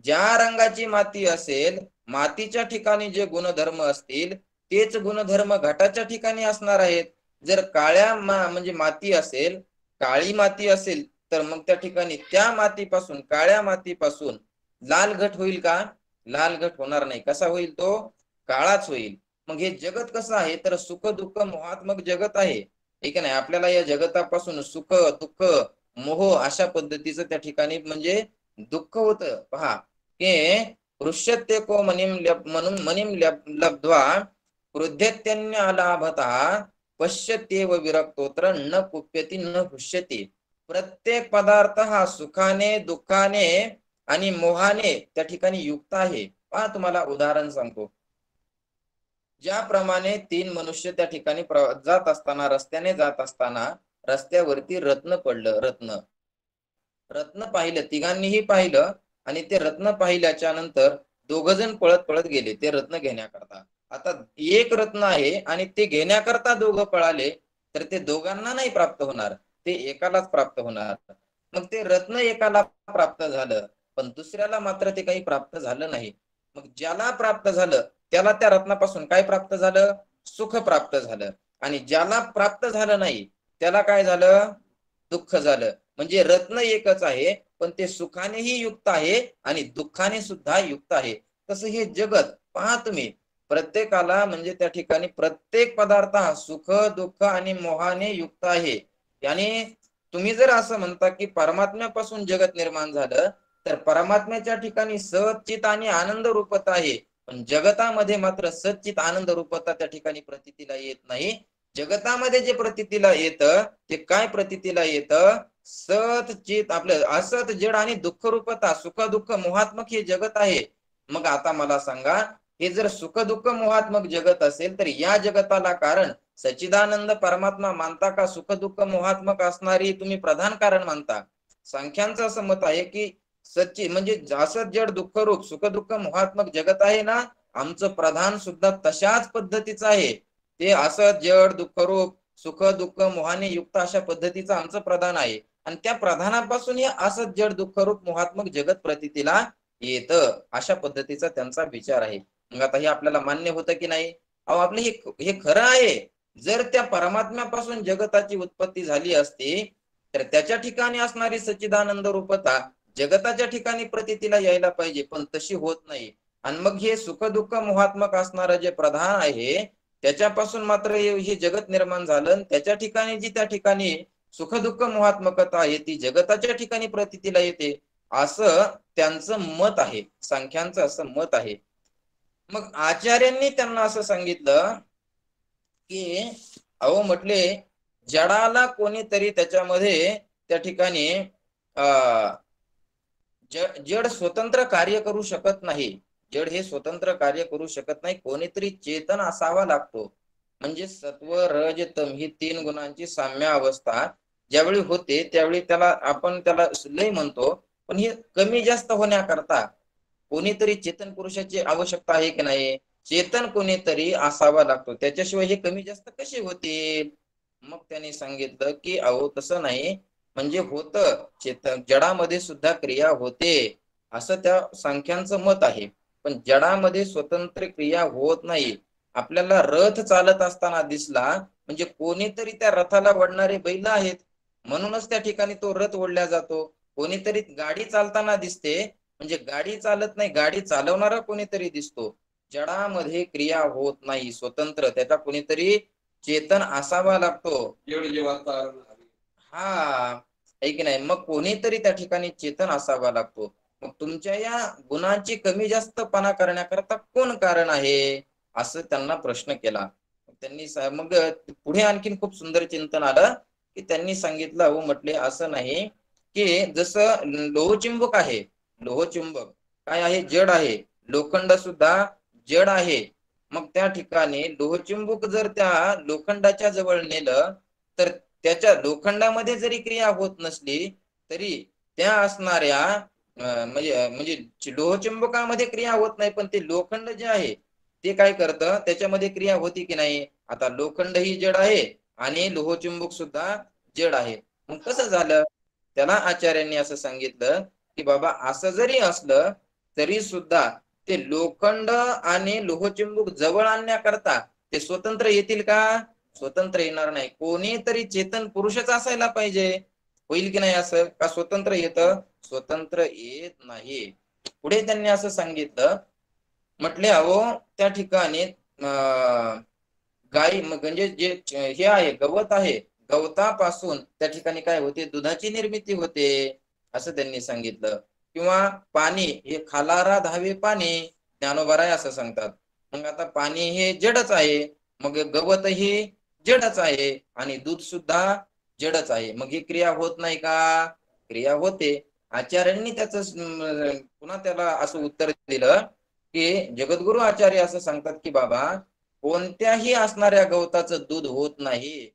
ज्या रंगाची माती असेल, मातीच्या ठिकाणी जे गुणधर्म असतील तेच गुणधर्म घटाच्या ठिकाणी असणार आहेत. जर म्हणजे माती असेल, काळी माती असेल तर मग त्या ठिकाणी त्या मातीपासून, काळ्या मातीपासून लाल घट होईल का? लाल घट होणार नाही. कसा होईल तो? काळाच होईल. मग हे जगत कसं आहे, तर सुख दुःख मोहात्मक जगत आहे. ठीक आहे नाही. आपल्याला या जगतापासून सुख दुःख मोह अशा पद्धतीचं त्या ठिकाणी म्हणजे दुःख होतं. पहा की पृष्यते को म्हणून मनिम लब्ध्वा क्रुध्यत्यन्य लाभतः पश्यत्येव विरक्तोत्र न कुप्यती न हृष्यती. प्रत्येक पदार्थ हा सुखाने दुःखाने आणि मोहाने त्या ठिकाणी युक्त आहे. पहा तुम्हाला उदाहरण सांगतो. ज्याप्रमाणे 3 मनुष्य त्या ठिकाणी जात असताना, रस्त्याने जात असताना रस्त्यावरती रत्न पडलं. रत्न पाहिलं, तिघांनीही पाहिलं आणि ते रत्न पाहिल्याच्या नंतर 2 जण पळत पळत गेले ते रत्न घेण्याकरता. आता एक रत्न आहे आणि ते घेण्याकरता 2 पळाले तर ते दोघांना नाही प्राप्त होणार, ते एकालाच प्राप्त होणार. मग ते रत्न एकाला प्राप्त झालं पण दुसऱ्याला मात्र ते काही प्राप्त झालं नाही. मग ज्याला प्राप्त झालं त्याला त्या रत्नापासून काय प्राप्त झालं? सुख प्राप्त झालं. आणि ज्याला प्राप्त झालं नाही त्याला काय झालं? दुःख झालं. म्हणजे रत्न एकच आहे पण ते सुखानेही युक्त आहे आणि दुःखाने सुद्धा युक्त आहे. तसं हे जगत पहा तुम्ही, प्रत्येकाला म्हणजे त्या ठिकाणी प्रत्येक पदार्थ हा सुख दुःख आणि मोहाने युक्त आहे. आणि तुम्ही जर असं म्हणता की परमात्म्यापासून जगत निर्माण झालं तर परमात्म्याच्या ठिकाणी सच्चित आणि आनंद रूपता आहे. पण जगतामध्ये मात्र सच्चित आनंद रूपता त्या ठिकाणी प्रतीतीला येत नाही. जगतामध्ये जे प्रतीतीला येतं ते काय प्रतीतीला येतं? सत चित, आपलं असत जड आणि दुःख रूपता, सुख दुःख मोहात्मक हे जगत आहे. मग आता मला सांगा, हे जर सुख दुःख मोहात्मक जगत असेल तर या जगताला कारण सच्चिदानंद परमात्मा मानता का सुख दुःख मोहात्मक असणारी तुम्ही प्रधान कारण मानता? संख्यांचं असं मत आहे की सच्चित म्हणजे असत जड दुःख रूप सुख दुःख मोहात्मक जगत आहे ना, आमचं प्रधान सुद्धा तशाच पद्धतीचं आहे. ते असत जड दुःख रूप सुख दुःख मोहाने युक्त अशा पद्धतीचं आमचं प्रधान आहे. आणि त्या प्रधानापासून हे असत जड दुःख रूप मोहात्मक जगत प्रतीतीला येतं अशा पद्धतीचा त्यांचा विचार आहे. मग आता हे आपल्याला मान्य होतं की नाही? अहो आपलं हे खरं आहे. जर त्या परमात्म्यापासून जगताची उत्पत्ती झाली असती तर त्याच्या ठिकाणी असणारी सच्चिदानंद रूपता जगताच्या ठिकाणी प्रतीतीला यायला पाहिजे, पण तशी होत नाही. आणि मग हे सुख दुःख मोहात्मक असणारं जे प्रधान आहे त्याच्यापासून मात्र हे जगत निर्माण झालं. त्याच्या ठिकाणी जी त्या ठिकाणी सुख दुःख मोहात्मकता आहे ती जगताच्या ठिकाणी प्रतीतीला येते असं त्यांचं मत आहे. संख्यांचं असं मत आहे. मग आचार्यांनी त्यांना असं सांगितलं की अहो म्हटले जडाला कोणीतरी त्याच्यामध्ये त्या ठिकाणी जड स्वतंत्र कार्य करू शकत नाही. जड हे स्वतंत्र कार्य करू शकत नाही. कोणीतरी चेतन असावा लागतो. म्हणजे सत्व रज तम ही 3 गुणांची साम्य अवस्था ज्यावेळी होते त्यावेळी आपण त्याला लय म्हणतो. पण हे कमी जास्त होण्याकरता कोणीतरी चेतन पुरुषाची आवश्यकता आहे की नाही? चेतन कोणीतरी असावा लागतो. त्याच्याशिवाय हे कमी जास्त कसे होतील? मग त्यांनी सांगितलं की अहो तसं नाही, म्हणजे होतं चेतन जडामध्ये सुद्धा क्रिया होते असं त्या संख्यांचं मत आहे. पण जडामध्ये स्वतंत्र क्रिया होत नाही. आपल्याला रथ चालत असताना दिसला म्हणजे कोणीतरी त्या रथाला वडणारे बैल आहेत म्हणूनच त्या ठिकाणी तो रथ ओढला जातो. कोणीतरी गाडी चालताना दिसते म्हणजे गाडी चालत नाही, गाडी चालवणारा कोणीतरी दिसतो. जडामध्ये क्रिया होत नाही स्वतंत्र, त्याचा कोणीतरी चेतन असावा लागतो. हा आहे की नाही? मग कोणीतरी त्या ठिकाणी चेतन असावा लागतो. मग तुमच्या या गुणांची कमी जास्तपणा करण्याकरता कोण कारण आहे असं त्यांना प्रश्न केला. त्यांनी मग पुढे आणखीन खूप सुंदर चिंतन आलं की त्यांनी सांगितलं हो म्हटले असं नाही की जसं लोहचुंबक आहे, लोहचुंबक काय आहे? जड आहे. लोखंड सुद्धा जड आहे. मग त्या ठिकाणी लोहचुंबक जर त्या लोखंडाच्या जवळ नेलं तर त्याच्या लोखंडामध्ये जरी क्रिया होत नसली तरी त्या असणाऱ्या म्हणजे लोहचुंबकामध्ये क्रिया होत नाही, पण ते लोखंड जे आहे ते काय करतं, त्याच्यामध्ये क्रिया होती की नाही. आता लोखंड ही जड आहे आणि लोहचुंबक सुद्धा जड आहे. मग कसं झालं, त्याला आचार्यांनी असं सांगितलं की बाबा असं जरी असलं तरी सुद्धा ते लोखंड आणि लोहचुंबक जवळ आणण्याकरता ते स्वतंत्र येतील का? स्वतंत्र येणार नाही. कोणीतरी चेतन पुरुषच असायला पाहिजे. होईल की नाही असं? का स्वतंत्र येतं? स्वतंत्र येत नाही. पुढे त्यांनी असं सांगितलं, म्हटले अहो त्या ठिकाणी गाई म्हणजे जे हे आहे गवत आहे, गवतापासून त्या ठिकाणी काय होते, दुधाची निर्मिती होते असं त्यांनी सांगितलं. किंवा पाणी हे खालारा धावे पाणी, ज्ञानोबा असं सांगतात. मग आता पाणी हे जडच आहे, मग गवत ही जडच आहे आणि दूध सुद्धा जडच आहे. मग ही क्रिया होत नाही का? क्रिया होते. आचार्यांनी त्याच पुन्हा त्याला असं उत्तर दिलं की जगद्गुरु आचार्य असं सांगतात की बाबा कोणत्याही असणाऱ्या गवताचं दूध होत नाही.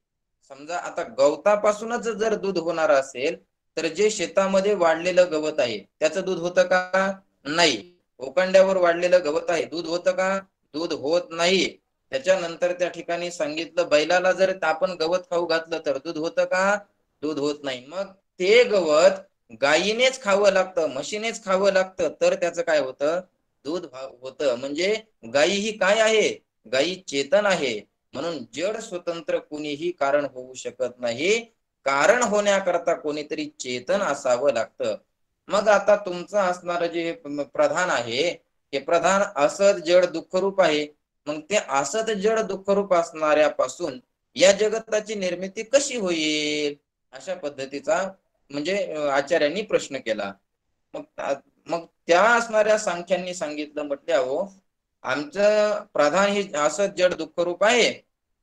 समजा आता गवतापासूनच जर दूध होणार असेल तर जे शेतामध्ये वाढलेलं गवत आहे त्याचं दूध होतं का? नाही. उकंड्यावर वाढलेलं गवत आहे, दूध होतं का? दूध होत नाही. त्याच्यानंतर त्या ठिकाणी सांगितलं बैलाला जर आपण गवत खाऊ घातलं तर दूध होतं का? दूध होत नाही. मग ते गवत गायीनेच खावं लागतं, म्हशीनेच खावं लागतं तर त्याचं काय होतं? दूध होतं. म्हणजे गायी ही काय आहे? गायी चेतन आहे. म्हणून जड स्वतंत्र कोणीही कारण होऊ शकत नाही. कारण होण्याकरता कोणीतरी चेतन असावं लागतं. मग आता तुमचं असणारं जे प्रधान आहे हे प्रधान असत जड दुःखरूप आहे. मग ते असत जड दुःखरूप असणाऱ्यापासून या जगताची निर्मिती कशी होईल? अशा पद्धतीचा म्हणजे आचार्यांनी प्रश्न केला. मग मग त्या असणाऱ्या सांख्यांनी सांगितलं, म्हटले अहो आमचं प्रधान हे असत जड दुःखरूप आहे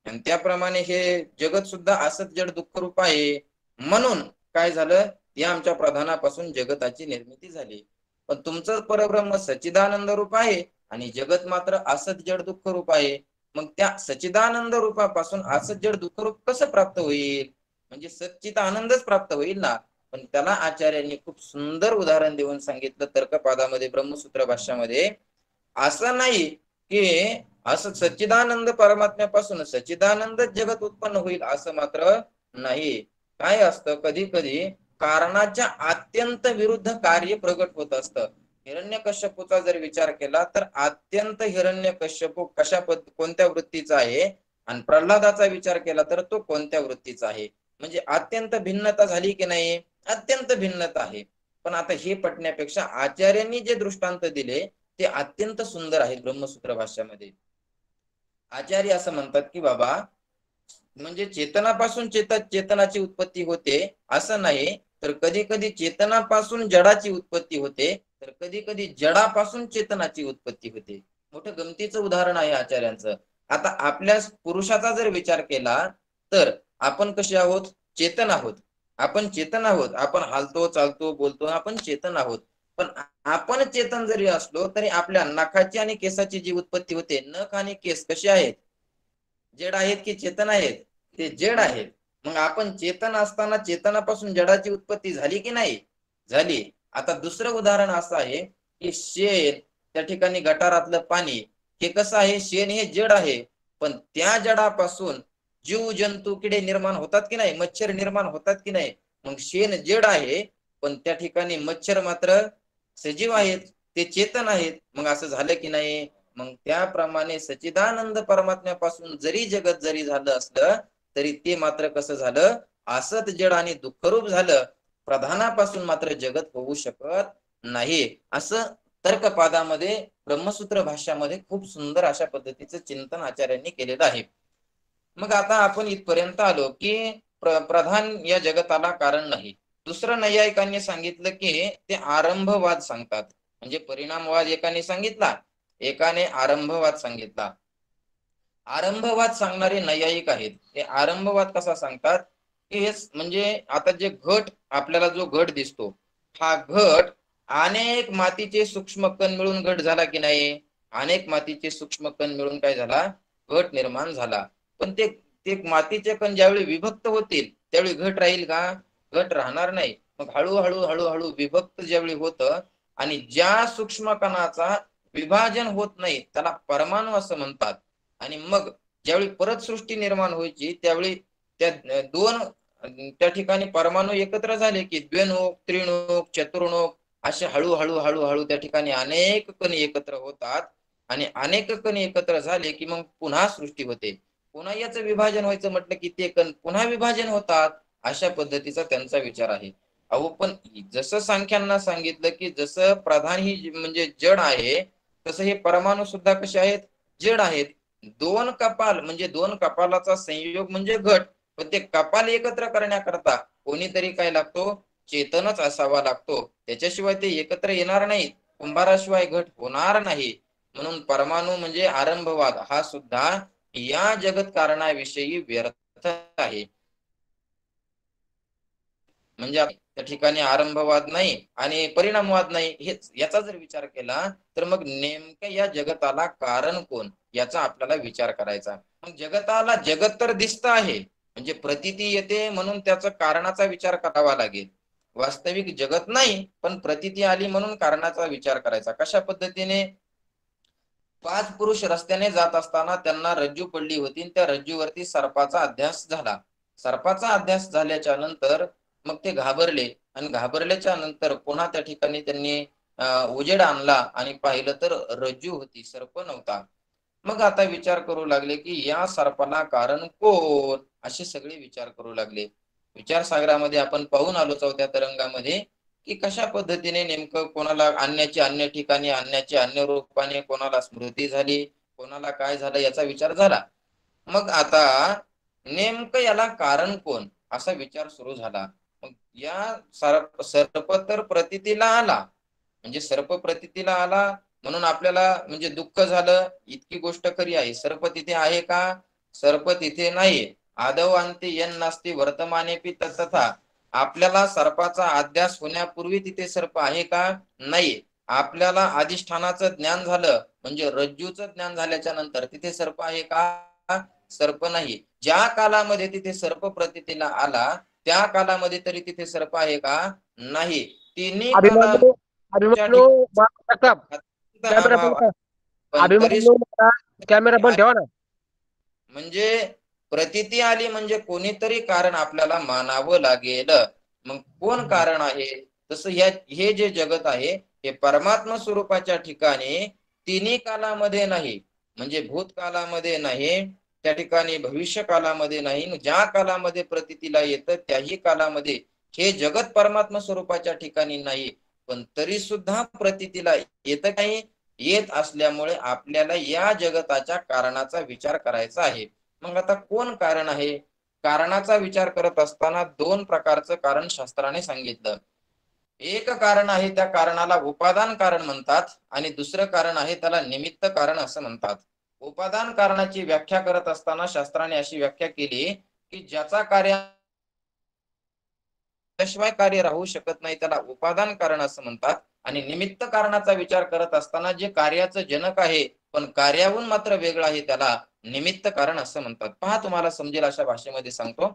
आणि त्याप्रमाणे हे जगत सुद्धा असत जड दुःखरूप आहे. म्हणून काय झालं, या आमच्या प्रधानापासून जगताची निर्मिती झाली. पण तुमचं परब्रह्म सच्चिदानंद रूप आहे आणि जगत मात्र असत जड दुःख रूप आहे. मग त्या सच्चिदानंद रूपापासून असत जड दुःख रूप कसं प्राप्त होईल? म्हणजे सच्चित आनंदच प्राप्त होईल ना. पण त्याला आचार्यांनी खूप सुंदर उदाहरण देऊन सांगितलं तर्कपादामध्ये, ब्रह्मसूत्र भाष्यामध्ये. असं नाही की असं सच्चिदानंद परमात्म्यापासून सच्चिदानंद जगत उत्पन्न होईल असं मात्र नाही. काय असतं, कधी कधी कारणाच्या अत्यंत विरुद्ध कार्य प्रगट होत असतं. हिरण्यकश्यपूचा जर विचार केला तर अत्यंत हिरण्यकश्यपू कोणत्या वृत्तीचा आहे आणि प्रल्हादाचा विचार केला तर तो कोणत्या वृत्तीचा आहे. म्हणजे अत्यंत भिन्नता झाली की नाही? अत्यंत भिन्नता आहे. पण आता हे पटण्यापेक्षा आचार्यांनी जे दृष्टांत दिले ते अत्यंत सुंदर आहेत. ब्रह्मसूत्र भाष्यामध्ये आचार्य असं म्हणतात की बाबा म्हणजे चेतनापासून चेतनाची उत्पत्ती होते असं नाही, तर कधी कधी चेतनापासून जडाची उत्पत्ती होते, तर कधी कधी जडापासून चेतनाची उत्पत्ती होते. मोठं गमतीचं उदाहरण आहे आचार्यांचं. आता आपल्या पुरुषाचा जर विचार केला तर आपण कसे आहोत? चेतन आहोत. आपण चेतन आहोत, आपण हालतो चालतो बोलतो, आपण चेतन आहोत. पण आपण चेतन जरी असलो तरी आपल्या नखाची आणि केसाची जी उत्पत्ती होते, नख आणि केस कसे आहेत? जड आहेत की चेतन आहेत? ते जड आहेत. मग आपण चेतन असताना चेतनापासून जडाची उत्पत्ती झाली की नाही? झाली. आता दुसरं उदाहरण असं आहे की शेण, त्या ठिकाणी गटारातलं पाणी हे कसं आहे? शेण हे जड आहे, पण त्या जडापासून जीव जंतू किडे निर्माण होतात की नाही? मच्छर निर्माण होतात की नाही? मग शेण जड आहे पण त्या ठिकाणी मच्छर मात्र सजीव आहेत, ते चेतन आहेत. मग असं झालं की नाही? मग त्याप्रमाणे सच्चिदानंद परमात्म्यापासून जरी जगत जरी झालं असलं तरी ते मात्र कसं झालं? असत जड आणि दुःखरूप झालं. प्रधानापासून मात्र जगत होऊ शकत नाही. असं तर्कपादामध्ये, ब्रह्मसूत्र भाष्यामध्ये खूप सुंदर अशा पद्धतीचं चिंतन आचार्यांनी केलेलं आहे. मग आता आपण इथपर्यंत आलो की प्रधान या जगताला कारण नाही. दुसरं नैयायिकांनी सांगितलं की ते आरंभवाद सांगतात. म्हणजे परिणामवाद एकाने सांगितला, एकाने आरंभवाद सांगितला. आरंभवाद सांगणारे नैयायिक आहेत. हे आरंभवाद कसा सांगतात की हे म्हणजे आता जे घट, आपल्याला जो घट दिसतो, हा घट अनेक मातीचे सूक्ष्म कण मिळून घट झाला की नाही? अनेक मातीचे सूक्ष्म कण मिळून काय झाला, घट निर्माण झाला. पण ते ते मातीचे कण ज्यावेळी विभक्त होतील त्यावेळी घट राहील का? घट राहणार नाही. मग हळूहळू हळूहळू विभक्त ज्यावेळी होतं आणि ज्या सूक्ष्म कणाचा विभाजन होत नाही त्याला परमाणू असं म्हणतात. आणि मग ज्यावेळी परत सृष्टी निर्माण व्हायची त्यावेळी त्या दोन त्या ठिकाणी परमाणू एकत्र झाले की द्विणुक, त्रिणुक, चतुर्णुक असे हळूहळू हळूहळू त्या ठिकाणी अनेक कण एकत्र होतात. आणि अनेक कण एकत्र झाले की मग पुन्हा सृष्टी होते. पुन्हा याचं विभाजन व्हायचं म्हटलं की ते कण पुन्हा विभाजन होतात. अशा पद्धतीचा त्यांचा विचार आहे. अहो पण जसं सांख्यांना सांगितलं की जसं प्रधान ही म्हणजे जड आहे तसं हे परमाणू सुद्धा कसे आहेत, जड आहेत. दोन कपाल म्हणजे दोन कपालाचा संयोग म्हणजे घट. पण ते कपाल एकत्र करण्याकरता कोणीतरी काय लागतो, चेतनच असावा लागतो. त्याच्याशिवाय ते एकत्र येणार नाहीत. कुंभाराशिवाय घट होणार नाही. म्हणून परमाणू म्हणजे आरंभवाद हा सुद्धा या जगत कारणाविषयी व्यर्थ आहे. म्हणजे त्या ठिकाणी आरंभवाद नाही आणि परिणामवाद नाही. हेच याचा जर विचार केला तर मग नेमकं या जगताला कारण कोण याचा आपल्याला विचार करायचा. मग जगताला जगत तर दिसत आहे म्हणजे प्रतीती येते म्हणून त्याचा कारणाचा विचार करावा लागेल. वास्तविक जगत नाही पण प्रतीती आली म्हणून कारणाचा विचार करायचा. कशा पद्धतीने 5 पुरुष रस्त्याने जात असताना त्यांना रज्जू पडली होती. त्या रज्जूवरती सर्पाचा अध्यास झाला. सर्पाचा अध्यास झाल्याच्या नंतर मग ते घाबरले आणि घाबरल्याच्या नंतर पुन्हा त्या ठिकाणी त्यांनी उजेड आणला आणि पाहिलं तर रज्जू होती, सर्प नव्हता. मग आता विचार करू लागले की या सर्पाला कारण कोण, असे सगळे विचार करू लागले. विचारसागरामध्ये आपण पाहून आलो चौथ्या तरंगामध्ये की कशा पद्धतीने नेमकं कोणाला आणण्याची अन्य ठिकाणी आणण्याची अन्य रूपाने कोणाला स्मृती झाली, कोणाला काय झालं याचा विचार झाला. मग आता नेमकं याला कारण कोण असा विचार सुरू झाला. मग या सर्प तर प्रतीतीला आला म्हणजे सर्प प्रतीतीला आला म्हणून आपल्याला म्हणजे दुःख झालं. इतकी गोष्ट खरी आहे. सर्प तिथे आहे का? सर्प तिथे नाही. आदौ अंते यन नास्ति वर्तमानेपि तथा. आपल्याला सर्पाचा अध्यास होण्यापूर्वी तिथे सर्प आहे का? नाही. आपल्याला अधिष्ठानाचं ज्ञान झालं म्हणजे रज्जूचं ज्ञान झाल्याच्या नंतर तिथे सर्प आहे का? सर्प नाही. ज्या कालामध्ये तिथे सर्प प्रतीतीला आला त्या कालामध्ये तरी तिथे सर्प आहे का? नाही. तिन्ही काला अभिमन्यू अभिमन्यू साहेब, कॅमेरा बंद करा. पण तरी अभिमन्यू कॅमेरा बंद ठेवा ना. म्हणजे प्रतीती आली म्हणजे कोणीतरी कारण आपल्याला मानावं लागेल. मग कोण कारण आहे? तसं हे जे जगत आहे हे परमात्मा स्वरूपाच्या ठिकाणी तिन्ही कालामध्ये नाही म्हणजे भूतकालामध्ये नाही, त्या ठिकाणी भविष्य कालामध्ये नाही, ज्या कालामध्ये प्रतीतीला येतं त्याही कालामध्ये हे जगत परमात्मा स्वरूपाच्या ठिकाणी नाही. पण तरी सुद्धा प्रतीतीला येतं काही येत असल्यामुळे आपल्याला या जगताच्या कारणाचा विचार करायचा आहे. मग आता कोण कारण आहे? कारणाचा विचार करत असताना दोन प्रकारचं कारण शास्त्राने सांगितलं. एक कारण आहे त्या कारणाला उपादान कारण म्हणतात आणि दुसरं कारण आहे त्याला निमित्त कारण असं म्हणतात. उपादान कारणाची व्याख्या करत असताना शास्त्राने अशी व्याख्या केली की ज्याचा कार्य त्याशिवाय कार्य राहू शकत नाही त्याला उपादान कारण असं म्हणतात. आणि निमित्त कारणाचा विचार करत असताना जे कार्याचं जनक आहे पण कार्याहून मात्र वेगळं आहे त्याला निमित्त कारण असं म्हणतात. पहा तुम्हाला समजेल अशा भाषेमध्ये सांगतो.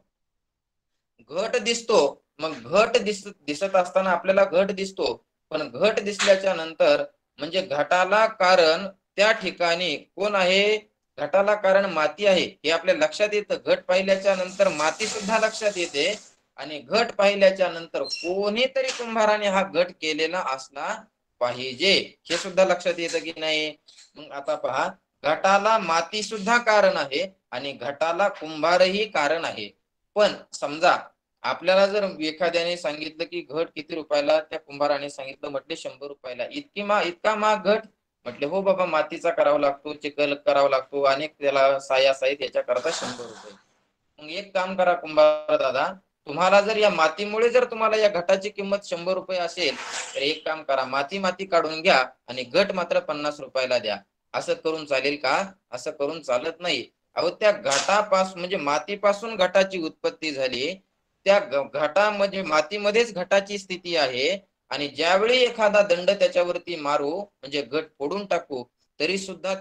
घट दिसतो, मग घट दिसत असताना आपल्याला घट दिसतो. पण घट दिसल्याच्या नंतर म्हणजे घटाला कारण त्या ठिकाणी कोण आहे? घटाला कारण माती आहे हे आपल्या लक्षात येतं. घट पाहिल्याच्या नंतर माती सुद्धा लक्षात येते आणि घट पाहिल्याच्या नंतर कोणीतरी कुंभाराने हा घट केलेला असला पाहिजे हे सुद्धा लक्षात येतं की नाही? मग आता पहा, घटाला माती सुद्धा कारण आहे आणि घटाला कुंभारही कारण आहे. पण समजा आपल्याला जर एखाद्याने सांगितलं की घट किती रुपयाला, त्या कुंभाराने सांगितलं म्हटले 100 रुपयाला. इतका महाग घट? म्हटले हो बाबा, मातीचा करावा लागतो, चिखल करावा लागतो, अनेक त्याला साया साहित्य याच्या करता 100 रुपये. मग एक काम करा कुंभार दादा, तुम्हाला जर या मातीमुळे जर तुम्हाला या घटाची किंमत 100 रुपये असेल तर एक काम करा, माती काढून घ्या आणि घट मात्र 50 रुपयाला द्या. असं करून चालेल का? असं करून चालत नाही. अहो त्या घटापासून म्हणजे मातीपासून घटाची उत्पत्ती झाली. त्या घटामध्ये मातीमध्येच घटाची स्थिती आहे आणि ज्यावेळी एखादा दंड त्याच्यावरती मारू म्हणजे घट फोडून टाकू तरी सुद्धा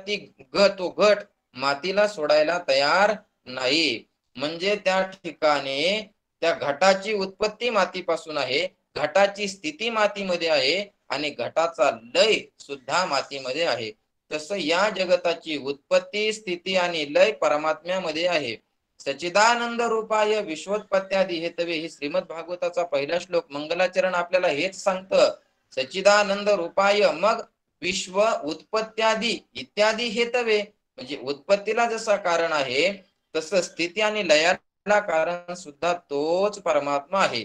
तो घट मातीला सोडायला तयार नाही. म्हणजे त्या ठिकाणी त्या घटाची उत्पत्ती मातीपासून आहे, घटाची स्थिती मातीमध्ये आहे आणि घटाचा लय सुद्धा मातीमध्ये आहे. तसं या जगताची उत्पत्ती, स्थिती आणि लय परमात्म्यामध्ये आहे. सच्चिदानंद रूपाय विश्वोत्पत्त्यादी हेतवे ही श्रीमद भागवताचा पहिला श्लोक मंगलाचरण आपल्याला हेच सांगतं. सच्चिदानंद रूपाय, मग विश्व उत्पत्त्यादी इत्यादी हेतवे, म्हणजे उत्पत्तीला जसा कारण आहे तसं स्थिती आणि लयाला कारण सुद्धा तोच परमात्मा आहे.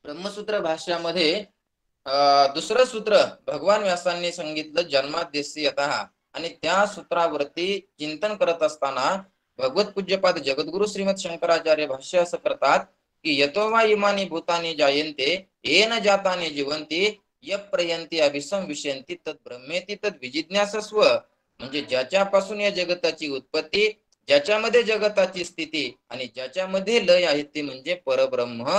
ब्रह्मसूत्र भाष्यामध्ये दुसरं सूत्र भगवान व्यासांनी सांगितलं जन्माद्यस्यतः, आणि त्या सूत्रावरती चिंतन करत असताना भगवत पूज्यपाद जगद्गुरु श्रीमद शंकराचार्य भाष्य असं करतात की यतो वा इमानी भूतानी जायन्ते येन जातानी जीवन्ति यप्रयन्ति अभिसंविशन्ति तत् ब्रह्मेति तद् विजिज्ञासस्व. म्हणजे ज्याच्यापासून या जगताची उत्पत्ती, ज्याच्यामध्ये जगताची स्थिती आणि ज्याच्यामध्ये लय आहे ते म्हणजे परब्रह्म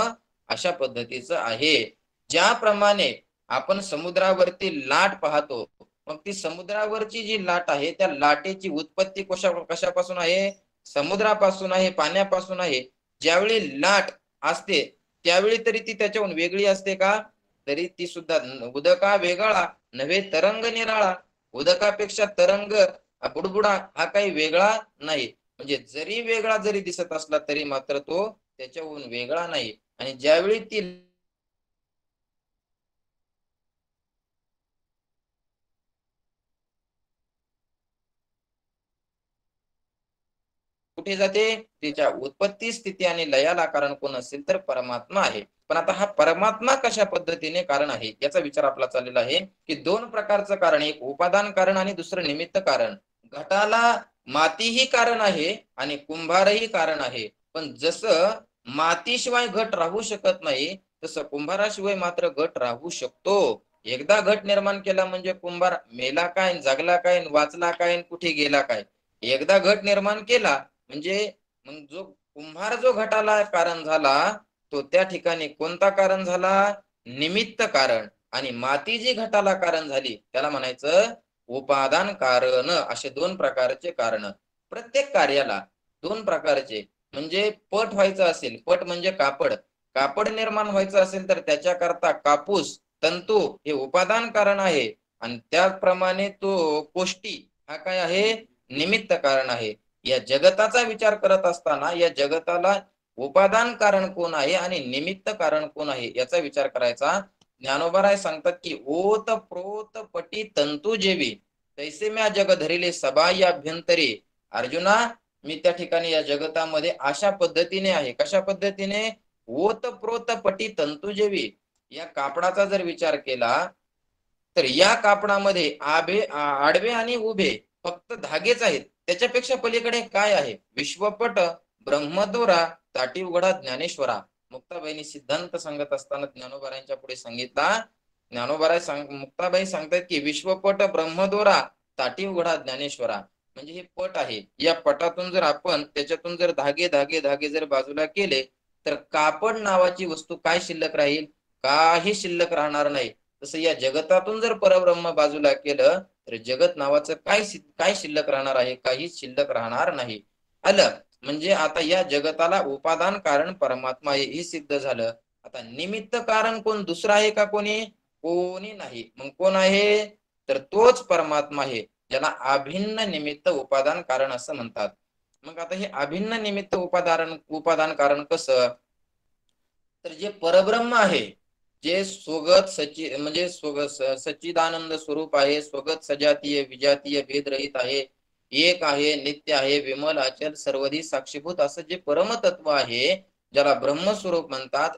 अशा पद्धतीचं आहे. ज्याप्रमाणे आपण समुद्रावरती लाट पाहतो, मग ती समुद्रावरची जी लाट आहे त्या लाटेची उत्पत्ती कशापासून आहे? समुद्रापासून आहे, पाण्यापासून आहे. ज्यावेळी लाट असते त्यावेळी तरी ती त्याच्याहून वेगळी असते का? तरी ती सुद्धा उदका वेगळा नव्हे तरंग निराळा. उदकापेक्षा तरंग बुडबुडा हा काही वेगळा नाही. म्हणजे जरी वेगळा जरी दिसत असला तरी मात्र तो त्याच्याहून वेगळा नाही. आणि ज्यावेळी ती कुठे जाते? तिच्या उत्पत्ती, स्थिती आणि लयाला कारण कोण असेल तर परमात्मा आहे. पण आता हा परमात्मा कशा पद्धतीने कारण आहे याचा विचार आपला चाललेला आहे की दोन प्रकारचं कारण, एक उपादान कारण आणि दुसरं निमित्त कारण. घटाला मातीही कारण आहे आणि कुंभारही कारण आहे. पण जसं मातीशिवाय घट राहू शकत नाही तसं कुंभाराशिवाय मात्र घट राहू शकतो. एकदा घट निर्माण केला म्हणजे कुंभार मेला काय, जगला काय, वाचला काय, कुठे गेला काय? एकदा घट निर्माण केला म्हणजे मग जो कुंभार जो घटाला कारण झाला तो त्या ठिकाणी कोणता कारण झाला? निमित्त कारण. आणि माती जी घटाला कारण झाली त्याला म्हणायचं उपादान कारण. असे दोन प्रकारचे कारण. प्रत्येक कार्याला दोन प्रकारचे. म्हणजे पट व्हायचं असेल, पट म्हणजे कापड, कापड निर्माण व्हायचं असेल तर त्याच्याकरता कापूस, तंतू हे उपादान कारण आहे. आणि त्याप्रमाणे तो कोष्टी हा काय आहे? निमित्त कारण आहे. या जगताचा विचार करत असताना या जगताला उपादान कारण कोण आहे आणि निमित्त कारण कोण आहे याचा विचार करायचा. ज्ञानोबा सांगतात की ओत प्रोत पटी तंतू जेवी तैसे म्या जग धरिले सबा या अभ्यंतरी. अर्जुना, मी त्या ठिकाणी या जगतामध्ये अशा पद्धतीने आहे. कशा पद्धतीने? ओत प्रोत पटी तंतू जेवी. या कापडाचा जर विचार केला तर या कापडामध्ये आडवे आणि उभे फक्त धागेच आहेत. त्याच्यापेक्षा पलीकडे काय आहे? विश्वपट, ब्रह्मदोरा, ताटी उघडा ज्ञानेश्वरा. मुक्ताबाईंनी सिद्धांत सांगत असताना ज्ञानोबारांच्या पुढे सांगितला. मुक्ताबाई सांगतात की विश्वपट, ब्रह्मदोरा, ताटी उघडा ज्ञानेश्वरा. म्हणजे हे पट आहे. या पटातून जर आपण त्याच्यातून जर धागे धागे धागे जर बाजूला केले तर कापड नावाची वस्तू काय शिल्लक राहील? काही शिल्लक राहणार नाही. तसं या जगतातून जर परब्रह्म बाजूला केलं तर जगत नावाचं काय शिल्लक राहणार आहे? काही शिल्लक राहणार नाही. आलं? म्हणजे आता या जगताला उपादान कारण परमात्मा आहे हे सिद्ध झालं. आता निमित्त कारण कोण दुसरा आहे का? कोणी नाही. मग कोण आहे? तर तोच परमात्मा आहे, ज्याला अभिन्न निमित्त उपादान कारण असं म्हणतात. मग आता हे अभिन्न निमित्त उपादान कारण कसं? तर जे परब्रह्म आहे, जे स्वगत म्हणजे सच्चिदानंद स्वरूप आहे, स्वगत सजातीय विजातीय भेदरहित आहे, एक आहे, नित्य आहे, विमल अचल सर्वधी साक्षीभूत असं जे परमतत्व आहे ज्याला ब्रह्मस्वरूप म्हणतात,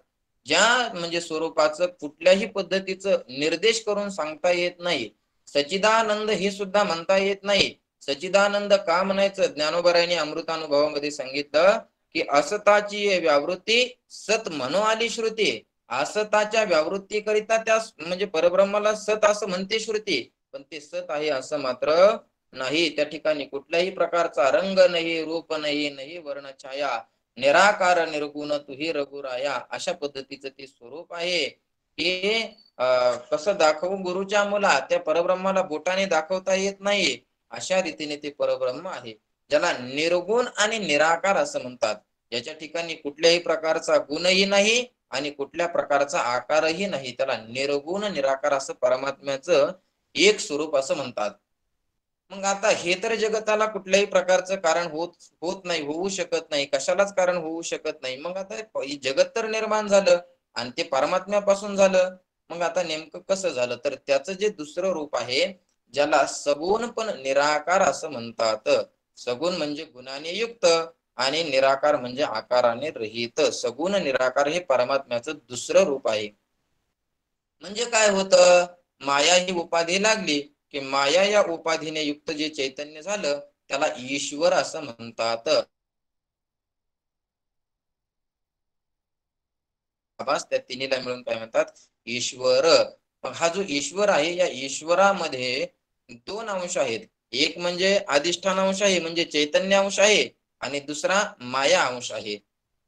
ज्या म्हणजे स्वरूपाचं कुठल्याही पद्धतीचं निर्देश करून सांगता येत नाही. सच्चिदानंद हे सुद्धा म्हणता येत नाही. सच्चिदानंद का म्हणायचं? ज्ञानोबरायांनी अमृतानुभवामध्ये सांगितलं की असताची व्यावृत्ती सत म्हणू आली श्रुती. असताच्या व्यावृत्तीकरिता त्या म्हणजे परब्रह्माला सत असं म्हणते श्रुती, पण ते सत आहे असं मात्र नाही. त्या ठिकाणी कुठल्याही प्रकारचा रंग नाही, रूप नाही, नाही वर्ण छाया, निराकार निर्गुण तुही रघुराया अशा पद्धतीचं ते स्वरूप आहे. हे कसं दाखवू गुरुच्या मुला त्या परब्रह्माला बोटाने दाखवता येत नाही, अशा रीतीने ते परब्रह्म आहे, ज्याला निर्गुण आणि निराकार असं म्हणतात. याच्या ठिकाणी कुठल्याही प्रकारचा गुणही नाही आणि कुठल्या प्रकारचा आकारही नाही, त्याला निर्गुण निराकार असं परमात्म्याचं एक स्वरूप असं म्हणतात. मग आता हे तर जगताला कुठल्याही प्रकारचं कारण होत होत नाही, होऊ शकत नाही, कशालाच कारण होऊ शकत नाही. मग आता हे जगत तर निर्माण झालं आणि ते परमात्म्यापासून झालं. मग आता नेमकं कसं झालं, तर त्याचं जे दुसरं रूप आहे, ज्याला सगुण पण निराकार असं म्हणतात. सगुण म्हणजे गुणाने युक्त आणि निराकार म्हणजे आकाराने रहित. सगुण निराकार हे परमात्म्याचं दुसरं रूप आहे. म्हणजे काय होतं, माया ही उपाधी लागली की माया या उपाधीने युक्त जे चैतन्य झालं त्याला ईश्वर असं म्हणतात. आभास त्या तिन्हीला मिळून काय म्हणतात, ईश्वर. मग हा जो ईश्वर आहे, या ईश्वरामध्ये दोन अंश आहेत. एक म्हणजे अधिष्ठान अंश आहे, म्हणजे चैतन्य अंश आहे, आणि दुसरा माया अंश आहे.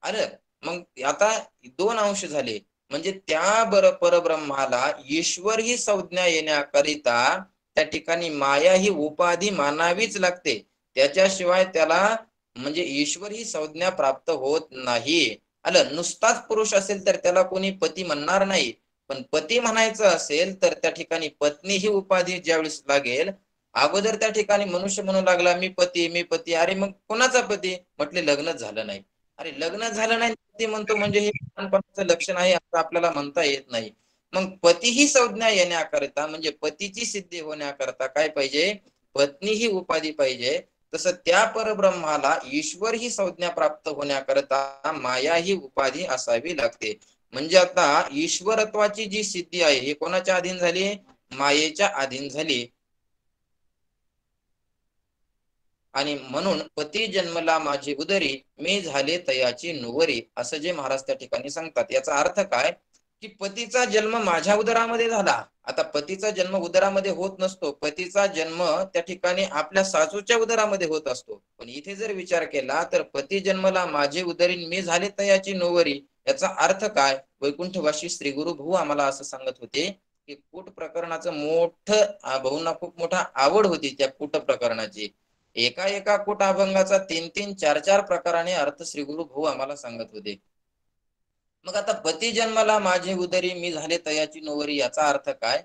अरे मग आता दोन अंश झाले, म्हणजे त्या परब्रह्माला ईश्वर ही संज्ञा येण्याकरिता त्या ठिकाणी माया ही उपाधी मानावीच लागते. त्याच्याशिवाय त्याला म्हणजे ईश्वर ही संज्ञा प्राप्त होत नाही. आलं, नुसताच पुरुष असेल तर त्याला कोणी पती म्हणणार नाही, पण पती म्हणायचं असेल तर त्या ठिकाणी पत्नी ही उपाधी ज्यावेळेस लागेल. अगोदर त्या ठिकाणी मनुष्य म्हणू लागला मी पती मी पती. अरे मग कोणाचा पती, म्हटले लग्नच झालं नाही. अरे लग्न झालं नाही पती म्हणतो म्हणजे हे लहानपणाचं लक्षण आहे असं आपल्याला म्हणता येत नाही. मग पती ही संज्ञा येण्याकरिता म्हणजे पतीची सिद्धी होण्याकरता काय पाहिजे, पत्नी ही उपाधी पाहिजे. तसं त्या परब्रह्माला ईश्वर ही संज्ञा प्राप्त होण्याकरता माया ही उपाधी असावी लागते. म्हणजे आता ईश्वरत्वाची जी सिद्धी आहे हे कोणाच्या अधीन झाली, मायेच्या अधीन झाली. आणि म्हणून पती जन्मला माझी उदरी, मी झाले तयाची नुवरी, असं जे महाराज त्या ठिकाणी सांगतात. याचा अर्थ काय, की पतीचा जन्म माझ्या उदरामध्ये झाला. आता पतीचा जन्म उदरामध्ये होत नसतो, पतीचा जन्म त्या ठिकाणी आपल्या सासूच्या उदरामध्ये होत असतो. पण इथे जर विचार केला तर पती जन्मला माझे उदरी, मी झाले तयाची नोवरी, याचा अर्थ काय, वैकुंठवासी श्री गुरु भाऊ आम्हाला असं सांगत होते की कूट प्रकरणाचं मोठं, भाऊंना खूप मोठा आवड होती त्या कूट प्रकरणाची. एका एका कूट अभंगाचा 3-3, 4-4 प्रकाराने अर्थ श्री गुरु भाऊ आम्हाला सांगत होते. मग आता पती जन्माला माझे उदरी, मी झाले तयाची नोवरी, याचा अर्थ काय,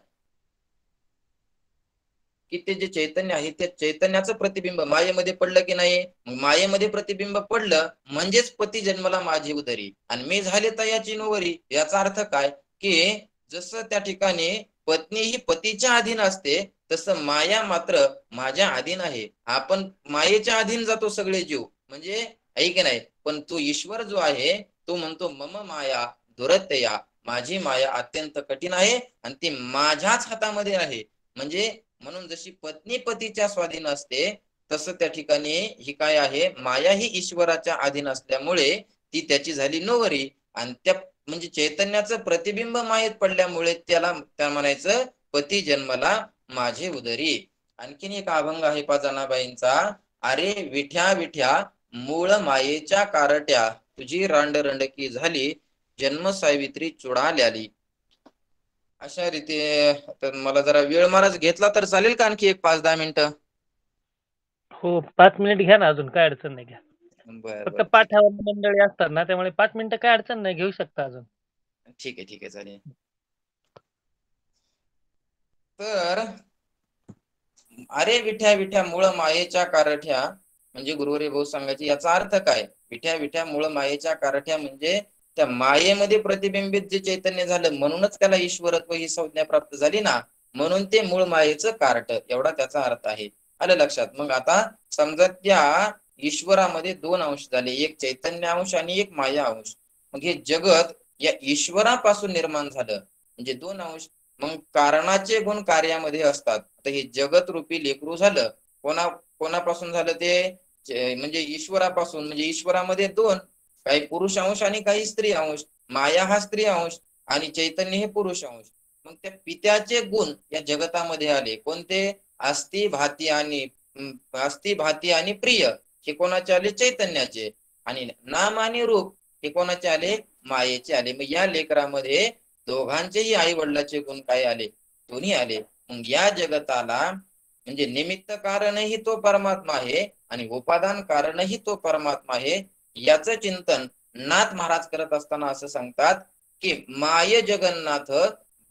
की ते जे चैतन्य आहे त्या चैतन्याचं प्रतिबिंब मायेमध्ये पडलं की नाही. मायेमध्ये प्रतिबिंब पडलं म्हणजेच पती जन्मला माझी उदरी आणि मी झाले तयाची नोवरी. याचा अर्थ काय, की जसं त्या ठिकाणी पत्नी ही पतीच्या अधीन असते तसं माया मात्र माझ्या अधीन आहे. आपण मायेच्या अधीन जातो सगळे जीव, म्हणजे ऐक नाही, पण तो ईश्वर जो आहे तो म्हणतो मम माया दुरत्यया, माझी माया अत्यंत कठीण आहे आणि ती माझ्याच हातामध्ये आहे. म्हणजे म्हणून जशी पत्नी पतीच्या स्वाधीन असते तसं त्या ठिकाणी ही काय आहे, माया ही ईश्वराच्या अधीन असल्यामुळे ती त्याची झाली नोवरी. आणि त्या म्हणजे चैतन्याचं प्रतिबिंब मायेत पडल्यामुळे त्याला त्या म्हणायचं पती जन्मला माझे उदरी. आणखीन एक अभंग आहे पाजनाबाईंचा, अरे विठ्या विठ्या मूळ मायेच्या कारट्या, तुझी रांडरंडकी झाली, जन्म सावित्री चुडाल्याली. अशा रीती. तर मला जरा वेळ महाराज घेतला तर चालेल का, आणखी एक 5-10 मिनिटं. हो 5 मिनिट घ्या ना, अजून काय अडचण नाही, घ्या. बर फक्त बर, ठीक पाठावर मंडळी असतात ना, त्यामुळे 5 मिनिटं काय अडचण नाही, घेऊ शकता अजून. ठीक आहे, ठीक आहे, चालेल. तर अरे विठ्या विठ्या मूळ मायेच्या कारठ्या, म्हणजे गुरुवारी भाऊ सांगायचे याचा अर्थ काय, विठ्या विठ्या मूळ मायेच्या कारठ्या म्हणजे त्या मायेमध्ये प्रतिबिंबित जे चैतन्य झालं म्हणूनच त्याला ईश्वरत्व ही संज्ञा प्राप्त झाली ना, म्हणून ते मूळ मायेचं कारट, एवढा त्याचा अर्थ आहे. आलं लक्षात. मग आता समजा त्या ईश्वरामध्ये दोन अंश झाले, एक चैतन्य अंश आणि एक माया अंश. मग हे जगत या ईश्वरापासून निर्माण झालं म्हणजे दोन अंश. मग कारणाचे गुण कार्यामध्ये असतात. आता हे जगत रूपी लेकरू झालं कोणापासून झालं ते, म्हणजे ईश्वरापासून. म्हणजे ईश्वरामध्ये दोन, काही पुरुष अंश आणि काही स्त्री अंश. माया हा स्त्री अंश आणि चैतन्य हे पुरुष अंश. मग त्या पित्याचे गुण या जगतामध्ये आले कोणते, अस्ति भाती आणि प्रिय हे कोणाचे आले, चैतन्याचे. आणि नाम आणि रूप हे कोणाचे आले, मायेचे आले. मग या लेकरामध्ये दोघांचेही आई वडिलाचे गुण काय आले, दोन्ही आले. मग या जगताला म्हणजे निमित्त कारणही तो परमात्मा आहे आणि उपादान कारणही तो परमात्मा आहे. याचं चिंतन नाथ महाराज करत असताना असं सांगतात की माय जगन्नाथ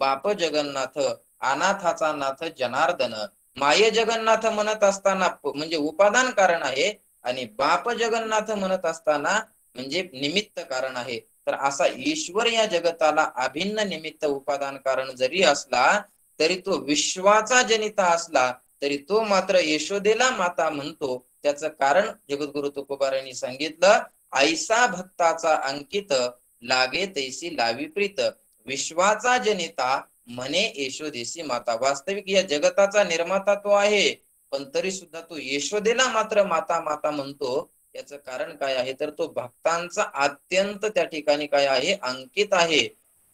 बाप जगन्नाथ अनाथाचा नाथ जनार्दन. माय जगन्नाथ म्हणत असताना म्हणजे उपादान कारण आहे आणि बाप जगन्नाथ म्हणत असताना म्हणजे निमित्त कारण आहे. तर असा ईश्वर या जगताला अभिन्न निमित्त उपादान कारण जरी असला तरी तो विश्वाचा जनिता असला तरी तो मात्र यशोदेला माता म्हणतो. त्याचं कारण जगद्गुरु तुकोबारायांनी सांगितलं, ऐसा भक्ताचा अंकित लागे तैसी लावी प्रीत. विश्वाचा जनिता म्हणे यशोदेसी माता. वास्तविक या जगताचा निर्माता तो आहे पण तरी सुद्धा तो यशोदेला मात्र माता माता म्हणतो. याचं कारण काय आहे तर तो भक्तांचा अत्यंत त्या ठिकाणी काय आहे अंकित आहे.